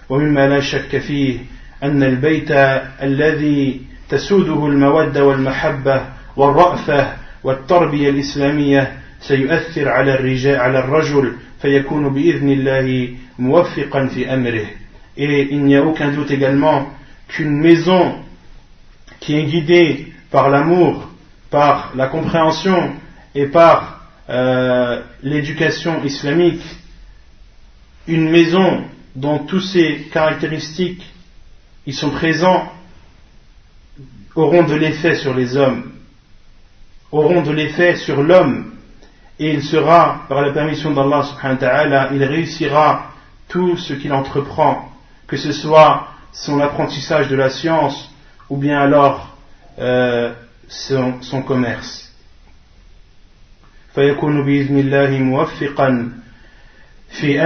[SPEAKER 1] ومما لا شك فيه أن البيت الذي تسوده المودة والمحبة والرأفة والتربية الإسلامية سيؤثر على الرجل فيكون بإذن الله موفقا في أمره. Et il n'y a aucun doute également qu'une maison qui est guidée par l'amour, par la compréhension et par l'éducation islamique, une maison dont toutes ces caractéristiques ils sont présents, auront de l'effet sur les hommes, auront de l'effet sur l'homme, et il sera, par la permission d'Allah subhanahu wa ta'ala, il réussira tout ce qu'il entreprend, que ce soit son apprentissage de la science ou bien alors son commerce. فيكون بإذن الله موفقا في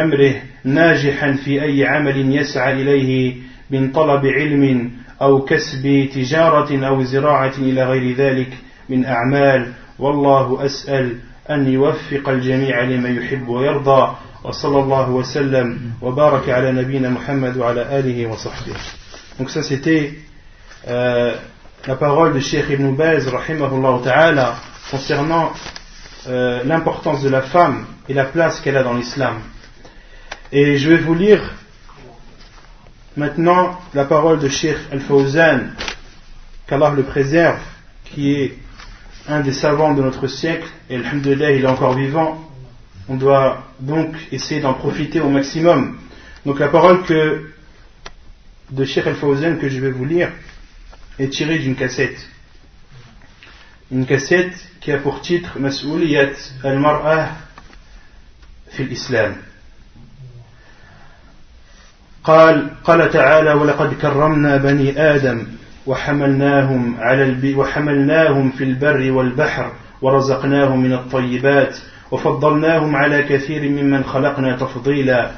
[SPEAKER 1] أمره ناجحا في أي عمل يسعى إليه من طلب علم أو كسب تجارة أو زراعة إلى غير ذلك من أعمال والله أسأل أن يوفق الجميع لما يحب ويرضى وصلى الله وسلم وبارك على نبينا محمد وعلى آله وصحبه. Donc ça c'était la parole de Cheikh Ibn Baz rahimahullah ta'ala concernant l'importance de la femme et la place qu'elle a dans l'islam. Et je vais vous lire maintenant la parole de Cheikh Al-Fawzan, qu'Allah le préserve, qui est un des savants de notre siècle, et alhamdoulilah il est encore vivant. On doit donc essayer d'en profiter au maximum. Donc la parole de Cheikh Al-Fawzan que je vais vous lire est tirée d'une cassette. Une cassette qui a pour titre Mas'ouliyat al-mar'ah fi l'islam. قال تعالى ولقد كرمنا بني آدم وحملناهم في البر والبحر ورزقناهم من الطيبات وفضلناهم على كثير ممن خلقنا تفضيلا.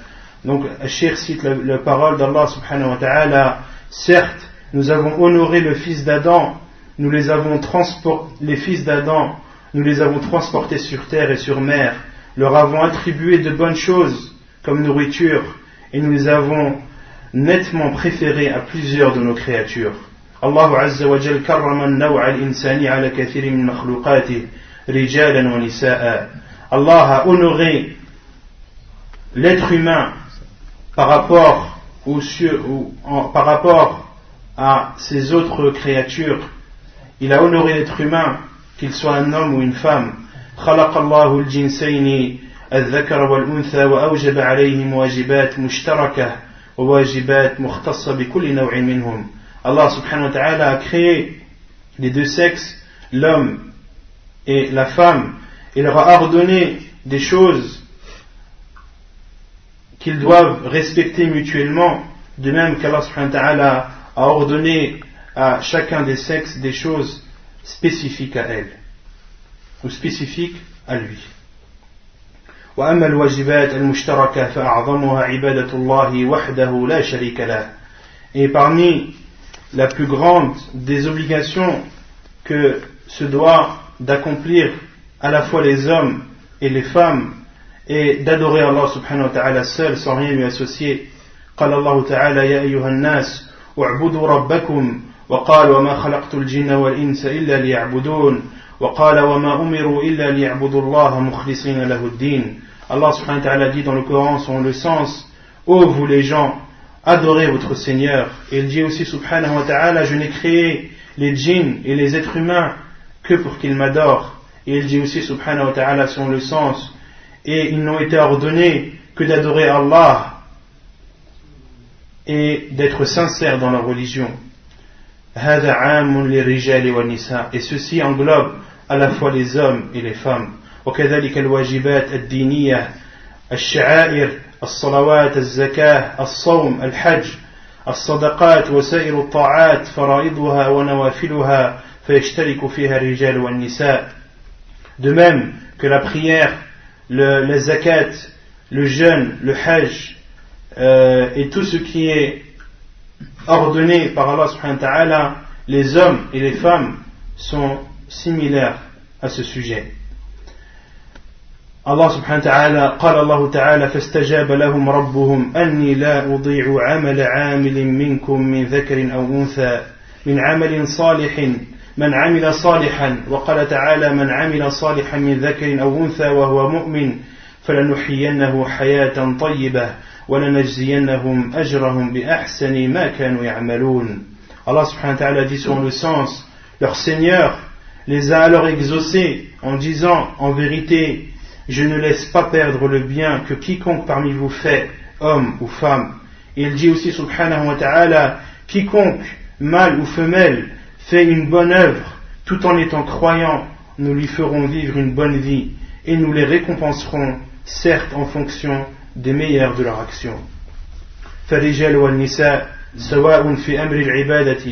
[SPEAKER 1] Donc le Cheikh cite la parole d'Allah subhanahu wa ta'ala. Certes, nous avons honoré le fils d'Adam, les fils d'Adam, nous les avons transportés sur terre et sur mer, leur avons attribué de bonnes choses comme nourriture, et nous les avons nettement préférés à plusieurs de nos créatures. Allah Azza wa Jal karrama an-naw'a al-insani ala kathiri min makhluqatih rijalan wa nisa'a. Allah a honoré l'être humain par rapport à ses autres créatures. Il a honoré l'être humain, qu'il soit un homme ou une femme. خلق الله الجنسين الذكر والأنثى وأوجب عليهم واجبات مشتركة وواجبات مختصة بكل نوع منهم. Allah subhanahu wa ta'ala a créé les deux sexes, l'homme et la femme, et leur a ordonné des choses qu'ils doivent respecter mutuellement, de même qu'Allah subhanahu wa ta'ala a ordonné à chacun des sexes des choses spécifiques à elle ou spécifiques à lui. وأما الواجبات المشتركة فأعظمها عبادة الله وحده لا شريك له. Et parmi la plus grande des obligations que se doit d'accomplir à la fois les hommes et les femmes est d'adorer Allah subhanahu wa ta'ala seul sans rien lui associer. قال الله تعالى يا أيها الناس اعبدوا ربكم وقال وما خلقت الجن والإنس إلا ليعبدون وقال وما أمروا إلا ليعبدوا الله مخلصين له الدين. Allah subhanahu wa ta'ala dit dans le Coran selon le sens: ô vous les gens, adorez votre Seigneur. Et il dit aussi subhanahu wa ta'ala: je n'ai créé les djinns et les êtres humains que pour qu'ils m'adorent. Et il dit aussi subhanahu wa ta'ala selon le sens: et ils n'ont été ordonnés que d'adorer Allah et d'être sincères dans leur religion. هذا عام للرجال والنساء. Et ceci englobe à la fois les hommes et les femmes. وكذلك الواجبات الدينية الشعائر الصلوات الزكاة الصوم الحج الصدقات وسائر الطاعات فرائضها ونوافلها فيشترك فيها الرجال والنساء. De même que la prière, le zakat, le jeûne, le hajj et tout ce qui est ordonné par Allah subhanahu wa ta'ala, les hommes et les femmes sont similaires à ce sujet. Allah subhanahu wa ta'ala قال الله تعالى فاستجاب لهم ربهم أني لا أضيع عمل عامل منكم من ذكر أو أنثى من عمل صالح من عمل صالحا وقال تعالى من عمل صالحا من ذكر أو أنثى وهو مؤمن فلنحيينه حياة طيبة ولنجزينهم أجرهم بأحسن ما كانوا يعملون. Allah subhanahu wa ta'ala dit selon le sens: leur Seigneur les a alors exaucés en disant: en vérité, je ne laisse pas perdre le bien que quiconque parmi vous fait, homme ou femme. Et il dit aussi subhanahu wa ta'ala: quiconque, mâle ou femelle, fait une bonne œuvre tout en étant croyant, nous lui ferons vivre une bonne vie et nous les récompenserons, certes en fonction des meilleurs de leur action. فالرجال والنساء سواء في أمر العبادة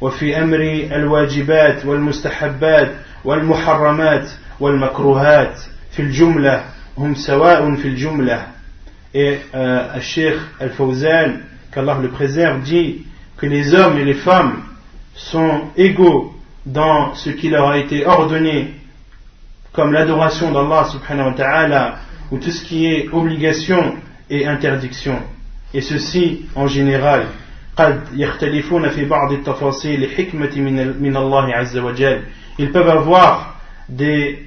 [SPEAKER 1] وفي أمر الواجبات والمستحبات والمحرمات والمكروهات في الجملة هم سواء في الجملة. Et Cheikh Al-Fawzan, qu'Allah le préserve, dit que les hommes et les femmes sont égaux dans ce qui leur a été ordonné comme l'adoration d'Allah subhanahu wa ta'ala ou tout ce qui est obligation et interdiction. Et ceci en général. قد يختلفون في بعض التفاصيل حكمة من الله عز وجل. Ils peuvent avoir des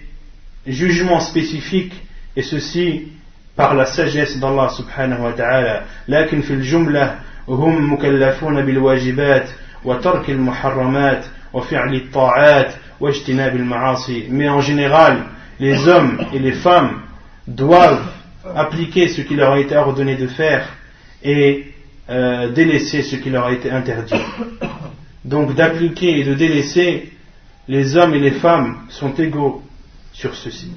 [SPEAKER 1] jugements spécifiques et ceci par la sagesse d'Allah subhanahu wa ta'ala. لكن في الجملة هم مكلفون بالواجبات وترك المحرمات وفعل الطاعات واجتناب المعاصي. Mais en général, les hommes et les femmes doivent appliquer ce qui leur a été ordonné de faire et délaisser ce qui leur a été interdit. Donc d'appliquer et de délaisser, les hommes et les femmes sont égaux sur ceci.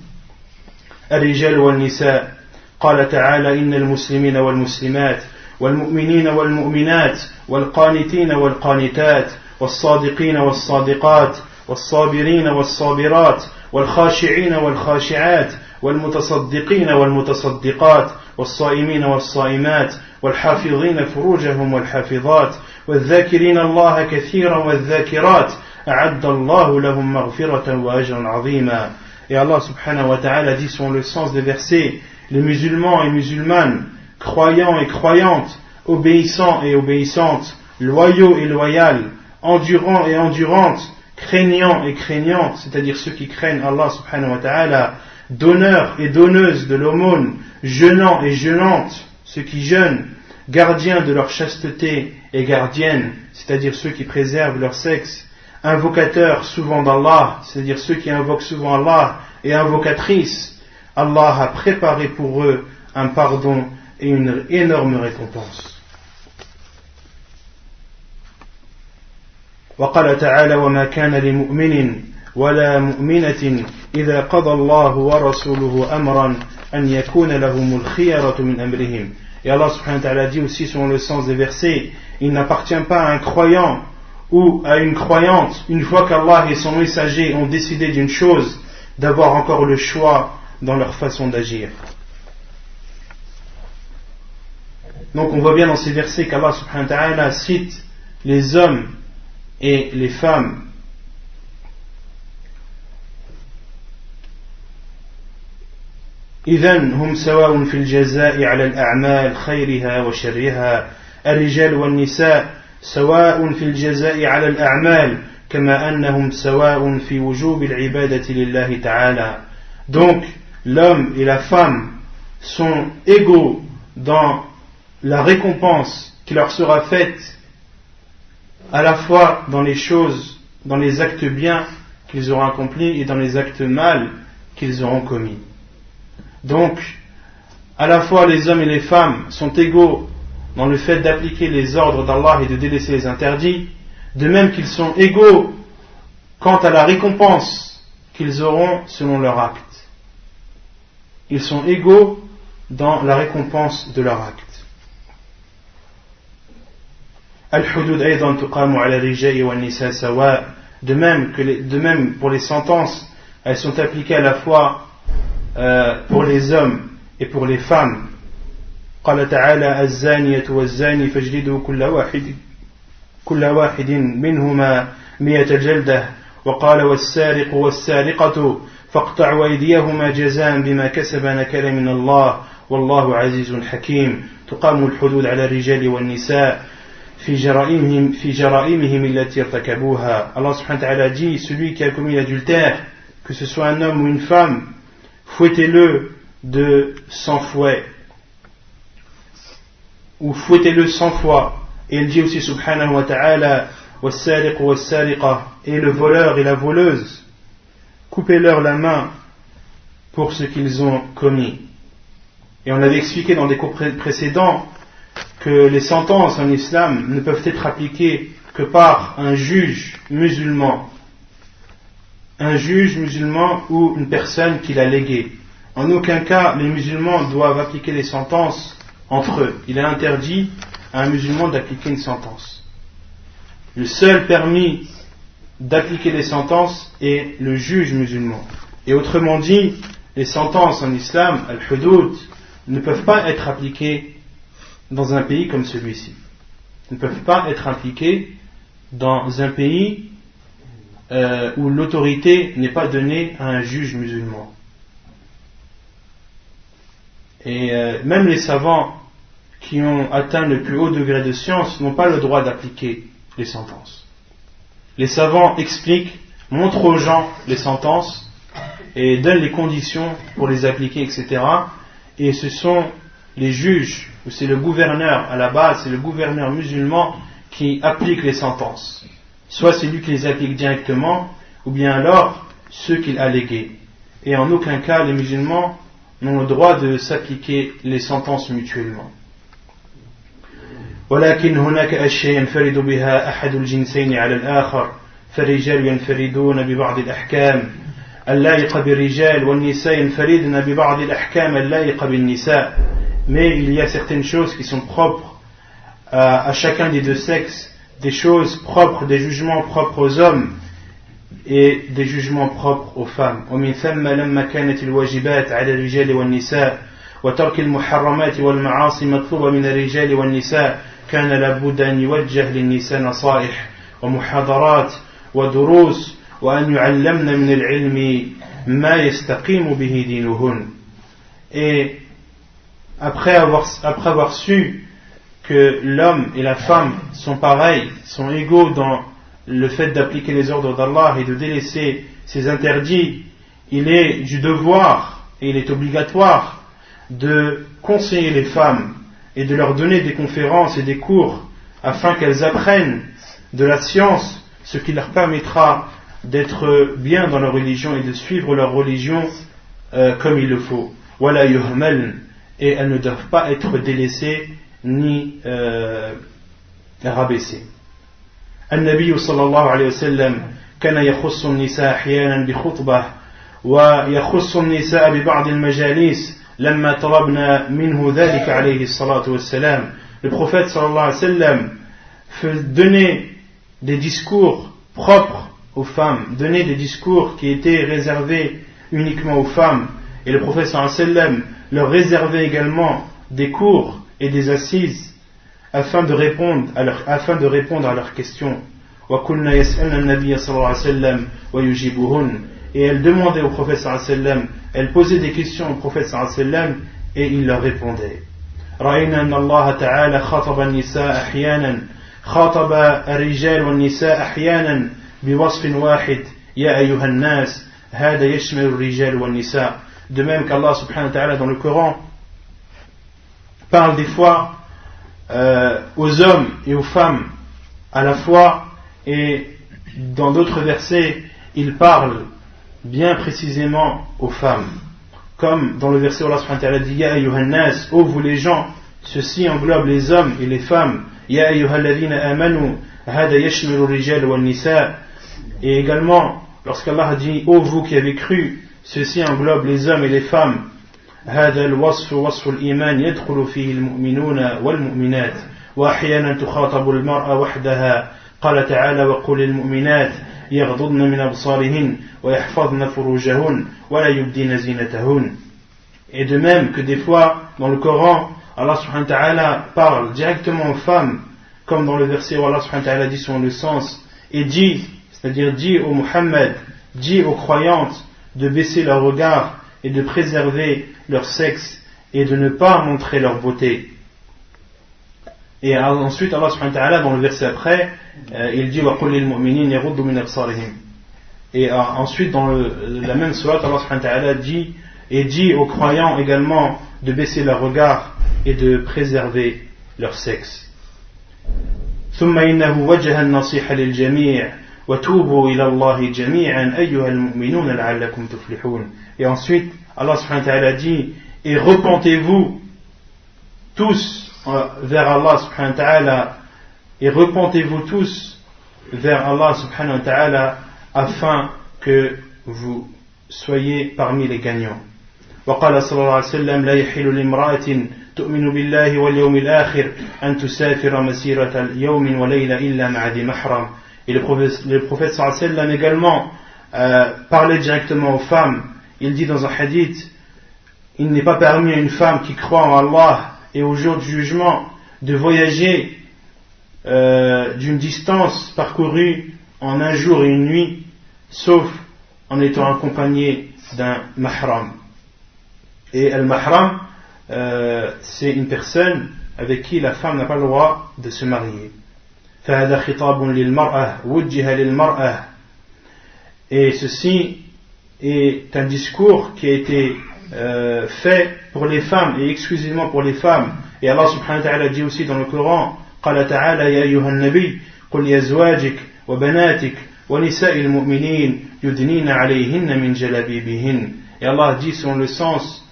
[SPEAKER 1] الرجال والنساء قال تعالى إن المسلمين والمسلمات والمؤمنين والمؤمنات والقانتين والقانتات والصادقين والصادقات والصابرين والصابرات والخاشعين والخاشعات والمتصدقين والمتصدقات والصائمين والصائمات والحافظين فروجهم والحافظات والذاكرين الله كثيرا والذاكرات أعد الله لهم مغفرة وأجرا عظيما. Et Allah subhanahu wa ta'ala dit selon le sens des versets: les musulmans et musulmanes, croyants et croyantes, obéissants et obéissantes, loyaux et loyales, endurants et endurantes, craignants et craignantes, c'est-à-dire ceux qui craignent Allah subhanahu wa ta'ala, donneurs et donneuses de l'aumône, jeûnants et jeûnantes, ceux qui jeûnent, gardiens de leur chasteté et gardiennes, c'est-à-dire ceux qui préservent leur sexe, invocateurs souvent d'Allah, c'est-à-dire ceux qui invoquent souvent Allah, et invocatrices. Allah a préparé pour eux un pardon et une énorme récompense. وقال تعالى وما كان لمؤمن ولا مؤمنة إذا قضى الله ورسوله أمرا أن يكون لهم الخيرة من أمرهم. Et Allah subhanahu wa ta'ala dit aussi selon le sens des versets: il n'appartient pas à un croyant ou à une croyante, une fois qu'Allah et son messager ont décidé d'une chose, d'avoir encore le choix dans leur façon d'agir. Donc on voit bien dans ces versets qu'Allah subhanahu wa ta'ala cite les hommes et les femmes إذن هم سواء في الجزاء على الأعمال خيرها وشرها الرجال والنساء سواء في الجزاء على الأعمال كما أنهم سواء في وجوب العبادة لله تعالى. Donc l'homme et la femme sont égaux dans la récompense qui leur sera faite à la fois dans les choses, dans les actes bien qu'ils auront accomplis et dans les actes mal qu'ils auront commis. Donc, à la fois les hommes et les femmes sont égaux dans le fait d'appliquer les ordres d'Allah et de délaisser les interdits, de même qu'ils sont égaux quant à la récompense qu'ils auront selon leur acte. Ils sont égaux dans la récompense de leur acte. Al-hudud aydan tuqamu ala rijali wa nisa sawa. De même pour les sentences, elles sont appliquées à la fois pour les hommes et pour les femmes. قال تعالى الزانية والزاني فاجلدوا كل واحد منهما 100 جلدة وقال والسارق والسارقة فاقطعوا أيديهما جزاء بما كسبا نكالا من الله والله عزيز حكيم. تقام الحدود على الرجال والنساء في جرائمهم التي ارتكبوها. Allah subhanahu wa ta'ala dit, celui qui a commis l'adultère, que ce soit un homme ou une femme, fouettez-le de 100 fouets, ou fouettez-le 100 fois. Et il dit aussi subhanahu wa ta'ala was-sariq was-sariqa, et le voleur et la voleuse, coupez-leur la main pour ce qu'ils ont commis. Et on avait expliqué dans des cours précédents que les sentences en islam ne peuvent être appliquées que par un juge musulman ou une personne qui l'a légué. En aucun cas les musulmans doivent appliquer les sentences entre eux. Il est interdit à un musulman d'appliquer une sentence. Le seul permis d'appliquer les sentences est le juge musulman. Et autrement dit, les sentences en islam, al-hudud, ne peuvent pas être appliquées dans un pays comme celui-ci. Ils ne peuvent pas être appliquées dans un pays où l'autorité n'est pas donnée à un juge musulman. Et même les savants qui ont atteint le plus haut degré de science n'ont pas le droit d'appliquer les sentences. Les savants expliquent, montrent aux gens les sentences et donnent les conditions pour les appliquer, etc. Et ce sont les juges, ou c'est le gouverneur, à la base c'est le gouverneur musulman qui applique les sentences. Soit c'est lui qui les applique directement, ou bien alors ceux qu'il a légués. Et en aucun cas les musulmans n'ont le droit de s'appliquer les sentences mutuellement. ولكن هناك أشياء ينفرد بها أحد الجنسين على الآخر فالرجال ينفردون ببعض الأحكام اللائقة بالرجال والنساء ينفردن ببعض الأحكام اللائقة بالنساء. Mais il y a certaines choses qui sont propres à chacun des deux sexes, des choses propres, des jugements propres aux hommes et des jugements propres aux femmes. ومن ثم لما كانت الواجبات على الرجال والنساء وترك المحرمات والمعاصي مطلوبة من الرجال والنساء كان لابد أن يوجه للنساء نصائح ومحاضرات ودروس وأن يعلمن من العلم ما يستقيم به دينهن. Et après avoir su que l'homme et la femme sont pareils, sont égaux dans le fait d'appliquer les ordres d'Allah et de délaisser ses interdits, il est du devoir et il est obligatoire de conseiller les femmes et de leur donner des conférences et des cours afin qu'elles apprennent de la science, ce qui leur permettra d'être bien dans leur religion et de suivre leur religion comme il le faut. Wala yuhmal, et elles ne doivent pas être délaissées ni rabaissées. النبي صلى الله عليه وسلم كان يخص النساء أحيانا بخطبة ويخص النساء ببعض المجالس لما طلبنا منه ذلك عليه الصلاة والسلام. Le prophète sallallahu alayhi wa sallam donnait des discours propres aux femmes, donnait des discours qui étaient réservés uniquement aux femmes, et le prophète sallallahu alayhi wa sallam leur réservait également des cours et des assises afin de répondre à leurs questions. وكنا يسألن النبي صلى الله عليه وسلم ويجيبهن. Et elles demandaient au prophète sallallahu alayhi wa sallam, elles posaient des questions au prophète sallallahu alayhi wa sallam et il leur répondait. رأينا أن الله تعالى خاطب النساء أحيانا خاطب الرجال والنساء أحيانا بوصف واحد يا أيها الناس هذا يشمل الرجال والنساء. De même qu'Allah subhanahu wa ta'ala dans le Coran parle des fois aux hommes et aux femmes à la fois, et dans d'autres versets il parle bien précisément aux femmes, comme dans le verset où Allah subhanahu wa ta'ala dit Ya ayyuhan nas, ô vous les gens, ceci englobe les hommes et les femmes. Ya ayyuhal ladhina amanu hada yashmilu rijal wal nisa. Et également lorsqu'Allah dit ô vous qui avez cru, ceci englobe les hommes et les femmes. هذا الوصف وصف الإيمان يدخل فيه المؤمنون والمؤمنات وأحيانا تخاطب المرأة وحدها. قال تعالى وقل للمؤمنات يغضضن من أبصارهن ويحفظن فروجهن ولا يبدين زينتهن. Et de même que des fois dans le Coran Allah subhanahu wa ta'ala parle directement aux femmes, comme dans le verset où Allah subhanahu wa ta'ala dit selon le sens, et dit, c'est-à-dire dit au Muhammad, dit aux croyantes de baisser leur regard et de préserver leur sexe et de ne pas montrer leur beauté. Et ensuite Allah subhanahu wa ta'ala dans le verset après il dit وَقُلْ لِلْمُؤْمِنِينَ يَغُضُّوا مِنْ أَبْصَارِهِمْ. Et ensuite dans la même sourate Allah subhanahu wa ta'ala dit et dit aux croyants également de baisser leur regard et de préserver leur sexe. ثم إنه وجه النصيحة للجميع وتوبوا إلى الله جميعا أيها المؤمنون لعلكم تفلحون. Et ensuite Allah subhanahu wa ta'ala dit et repentez-vous tous vers Allah subhanahu wa ta'ala, et repentez-vous tous vers Allah subhanahu wa ta'ala afin que vous soyez parmi les gagnants. وقال صلى الله عليه وسلم لا يحل لامرأة تؤمن بالله واليوم الآخر أن تسافر مسيرة يوم وليلة إلا مع ذي محرم. Et le prophète sallallahu alayhi wa sallam également parlait directement aux femmes. Il dit dans un hadith, il n'est pas permis à une femme qui croit en Allah et au jour du jugement de voyager d'une distance parcourue en un jour et une nuit, sauf en étant accompagnée d'un mahram. Et al-mahram, c'est une personne avec qui la femme n'a pas le droit de se marier. فهذا خطاب للمرأة وجه للمرأة. Et ceci est un discours qui a été fait pour les femmes et exclusivement pour les femmes. Et Allah subhanahu wa ta'ala dit aussi dans le Coran قال تعالى يا أيها النبي قل لأزواجك وبناتك ونساء المؤمنين يدنين عليهن من جلابيبهن. Et Allah dit selon le sens,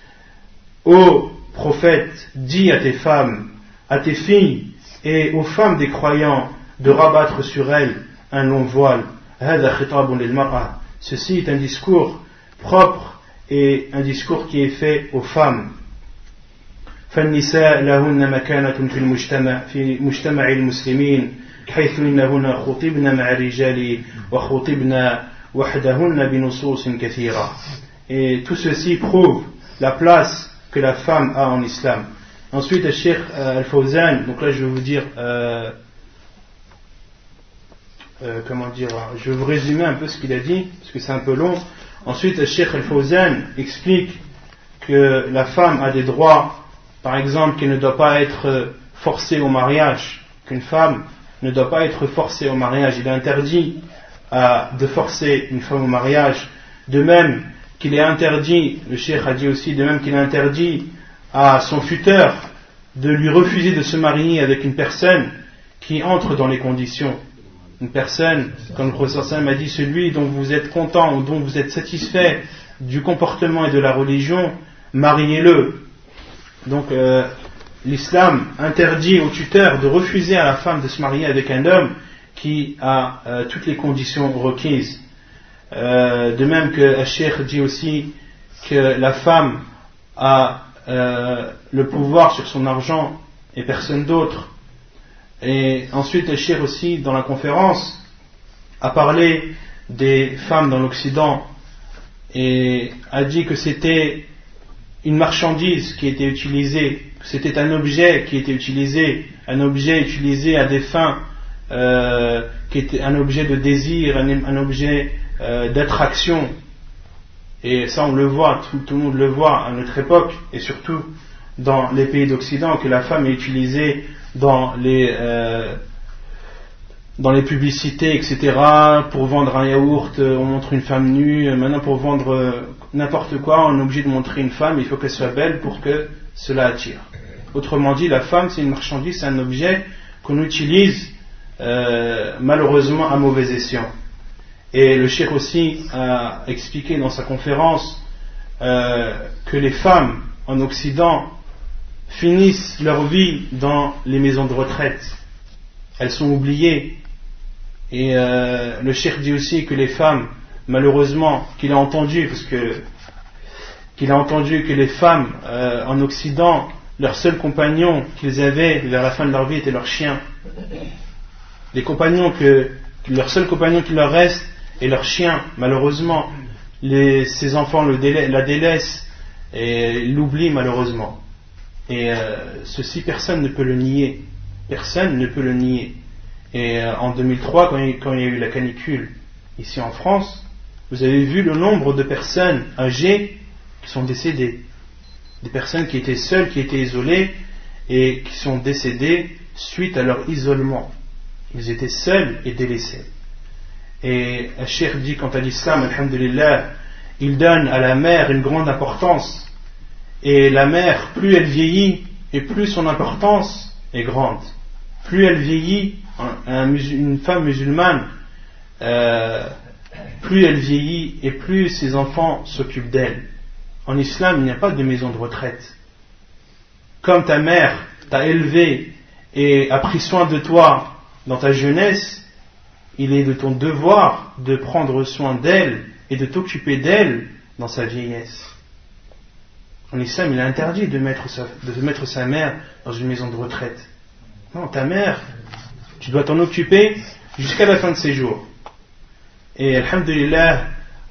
[SPEAKER 1] ô prophète, dis à tes femmes, à tes filles et aux femmes des croyants de rabattre sur elles un long voile. هذا خطاب للمرأة. Ceci est un discours propre et un discours qui est fait aux femmes. فالنساء لهن مكانة في مجتمع المسلمين حيث إنهن خطبن مع الرجال وخطبن وحدهن بنصوص كثيرة. Et tout ceci prouve la place que la femme a en islam. Ensuite le Cheikh Al-Fawzan, donc là je vais vous dire je vais vous résumer un peu ce qu'il a dit parce que c'est un peu long. Ensuite le Cheikh Al-Fawzan explique que la femme a des droits, par exemple qu'elle ne doit pas être forcée au mariage, qu'une femme ne doit pas être forcée au mariage. Il est interdit de forcer une femme au mariage. De même qu'il est interdit, le Cheikh a dit aussi, de même qu'il est interdit à son tuteur de lui refuser de se marier avec une personne qui entre dans les conditions. Une personne, comme le professeur Sam a dit, celui dont vous êtes content ou dont vous êtes satisfait du comportement et de la religion, mariez-le. Donc l'islam interdit au tuteur de refuser à la femme de se marier avec un homme qui a toutes les conditions requises. De même que le Cheikh dit aussi que la femme a le pouvoir sur son argent et personne d'autre. Et ensuite le Cheikh aussi dans la conférence a parlé des femmes dans l'Occident et a dit que c'était une marchandise qui était utilisée, que c'était un objet qui était utilisé, un objet utilisé à des fins qui est un objet de désir, un objet d'attraction. Et ça on le voit, tout le monde le voit à notre époque, et surtout dans les pays d'Occident, que la femme est utilisée dans les publicités, etc. Pour vendre un yaourt, on montre une femme nue. Maintenant, pour vendre n'importe quoi, on est obligé de montrer une femme, il faut qu'elle soit belle pour que cela attire. Autrement dit, la femme, c'est une marchandise, c'est un objet qu'on utilise malheureusement à mauvais escient. Et le cheikh aussi a expliqué dans sa conférence que les femmes en Occident finissent leur vie dans les maisons de retraite. Elles sont oubliées. Et le cheikh dit aussi que les femmes, malheureusement, qu'il a entendu que les femmes en Occident, leur seul compagnon qu'ils avaient vers la fin de leur vie était leur chien. Leur seul compagnon qui leur reste est leur chien. Malheureusement, ces enfants la délaissent et l'oublient malheureusement. Et ceci, personne ne peut le nier. Personne ne peut le nier. Et en 2003, quand il y a eu la canicule ici en France, vous avez vu le nombre de personnes âgées qui sont décédées. Des personnes qui étaient seules, qui étaient isolées et qui sont décédées suite à leur isolement. Ils étaient seuls et délaissés. Et le cheikh dit quant à l'islam, alhamdulillah, il donne à la mère une grande importance. Et la mère, plus elle vieillit et plus son importance est grande. Plus elle vieillit, une femme musulmane, plus elle vieillit et plus ses enfants s'occupent d'elle. En islam, il n'y a pas de maison de retraite. Comme ta mère t'a élevé et a pris soin de toi dans ta jeunesse, il est de ton devoir de prendre soin d'elle et de t'occuper d'elle dans sa vieillesse. En islam, il est interdit de mettre sa mère dans une maison de retraite. Non, ta mère, tu dois t'en occuper jusqu'à la fin de ses jours. Et alhamdulillah,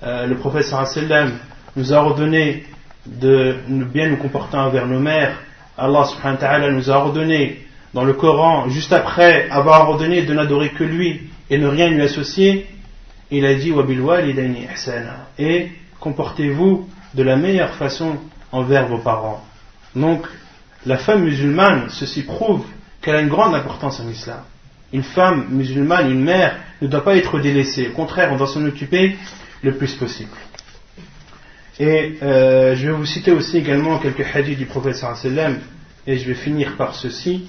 [SPEAKER 1] le prophète sallallahu alayhi wa sallam nous a ordonné de bien nous comporter envers nos mères. Allah subhanahu wa ta'ala nous a ordonné dans le Coran, juste après avoir ordonné de n'adorer que lui et ne rien lui associer, il a dit وَبِالْوَالِدَيْنِ إِحْسَانًا, et comportez-vous de la meilleure façon envers vos parents. Donc la femme musulmane, ceci prouve qu'elle a une grande importance en islam. Une femme musulmane, une mère, ne doit pas être délaissée. Au contraire, on doit s'en occuper le plus possible. Et je vais vous citer aussi également quelques hadiths du prophète sallallahu alayhi wa sallam, et je vais finir par ceci.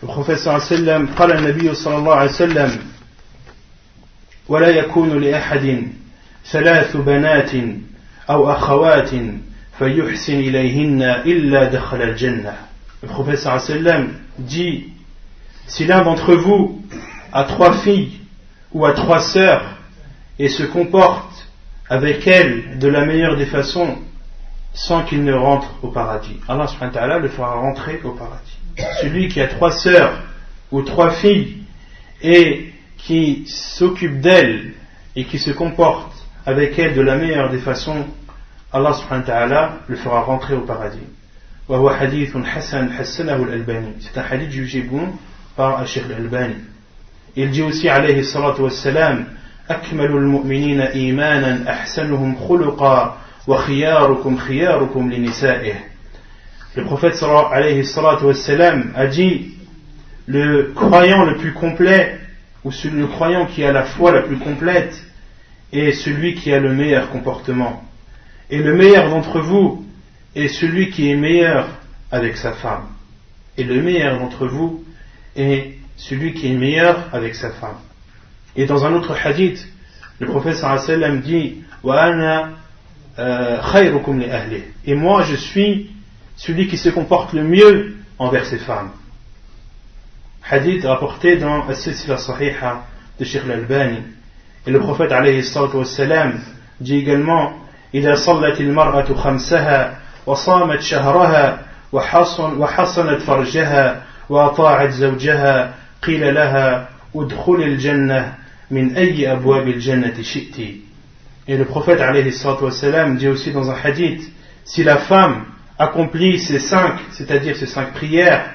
[SPEAKER 1] Le prophète sallallahu alayhi wa sallam, قال النبي صلى الله عليه وسلم ولا يكون لأحد ثلاث بنات أو أخوات فيحسن إليهن إلا دخل الجنة. Le prophète sallallahu alayhi wa sallam dit, si l'un d'entre vous a 3 filles ou a 3 sœurs et se comporte avec elles de la meilleure des façons sans qu'il ne rentre au paradis, Allah subhanahu wa ta'ala le fera rentrer au paradis. Celui qui a 3 sœurs ou 3 filles et qui s'occupe d'elles et qui se comporte avec elles de la meilleure des façons, Allah subhanahu wa ta'ala le fera rentrer au paradis. وهو حديث حسن حسنه الألباني. C'est un hadith jugé bon par Cheikh Al-Albani. Il dit aussi عليه الصلاة والسلام أكمل المؤمنين إيمانا أحسنهم خلقا وخياركم خياركم لنسائه. Le prophète عليه الصلاة والسلام a dit, le croyant le plus complet, ou le croyant qui a la foi la plus complète, est celui qui a le meilleur comportement. Et le meilleur d'entre vous est celui qui est meilleur avec sa femme. Et le meilleur d'entre vous est celui qui est meilleur avec sa femme. Et dans un autre hadith, le prophète sallallahu alayhi wa sallam dit wa ana khayrukum li ahli. Et moi je suis celui qui se comporte le mieux envers ses femmes. Hadith rapporté dans As-Silsila Sahiha de Cheikh Al-Albani. Et le prophète alayhi salatu wa sallam dit également إذا صلت المرأة خمسها وصامت شهرها وحصنت فرجها وأطاعت زوجها قيل لها ادخل الجنة من أي أبواب الجنة شئت. Et le prophète alayhi salatu wa sallam dit aussi dans un hadith, si la femme accomplit ces 5 prières,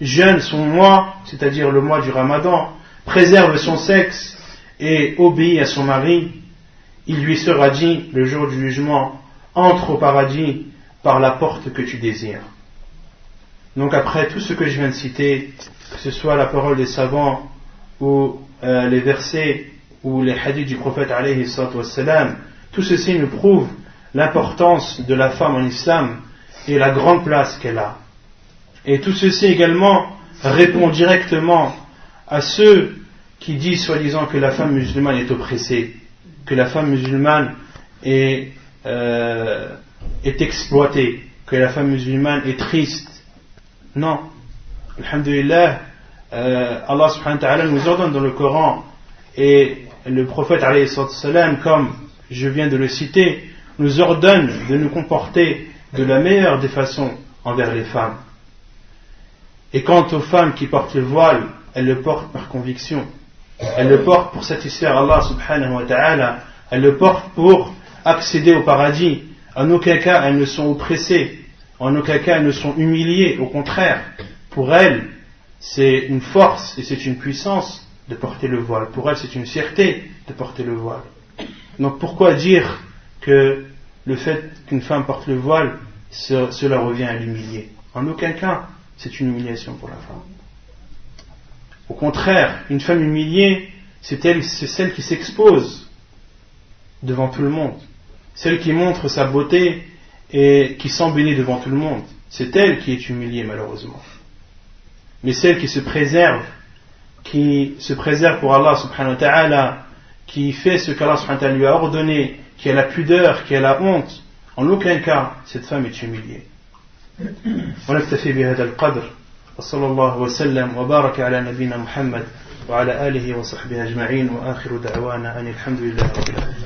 [SPEAKER 1] jeûne son mois, c'est-à-dire le mois du Ramadan, préserve son sexe et obéit à son mari, il lui sera dit le jour du jugement, entre au paradis par la porte que tu désires. Donc après tout ce que je viens de citer, que ce soit la parole des savants ou les versets ou les hadiths du prophète alayhi salatu wassalam, tout ceci nous prouve l'importance de la femme en islam et la grande place qu'elle a. Et tout ceci également répond directement à ceux qui disent soi-disant que la femme musulmane est oppressée, que la femme musulmane est exploitée, que la femme musulmane est triste. Non. Alhamdulillah, Allah subhanahu wa ta'ala nous ordonne dans le Coran, et le prophète alayhi salam, comme je viens de le citer, nous ordonne de nous comporter de la meilleure des façons envers les femmes. Et quant aux femmes qui portent le voile, elles le portent par conviction. Elles le portent pour satisfaire Allah subhanahu wa ta'ala. Elles le portent pour accéder au paradis. En aucun cas elles ne sont oppressées. En aucun cas elles ne sont humiliées. Au contraire, pour elles, c'est une force et c'est une puissance de porter le voile. Pour elles, c'est une fierté de porter le voile. Donc pourquoi dire que le fait qu'une femme porte le voile, cela revient à l'humilier? En aucun cas, c'est une humiliation pour la femme. Au contraire, une femme humiliée, c'est celle qui s'expose devant tout le monde, celle qui montre sa beauté et qui s'embellit devant tout le monde. C'est elle qui est humiliée malheureusement. Mais celle qui se préserve pour Allah subhanahu wa ta'ala, qui fait ce qu'Allah subhanahu wa ta'ala lui a ordonné, qui a la pudeur, qui a la honte, en aucun cas cette femme est humiliée. ونكتفي بهذا القدر وصلى الله وسلم وبارك على نبينا محمد وعلى آله وصحبه أجمعين وآخر دعوانا أن الحمد لله رب العالمين.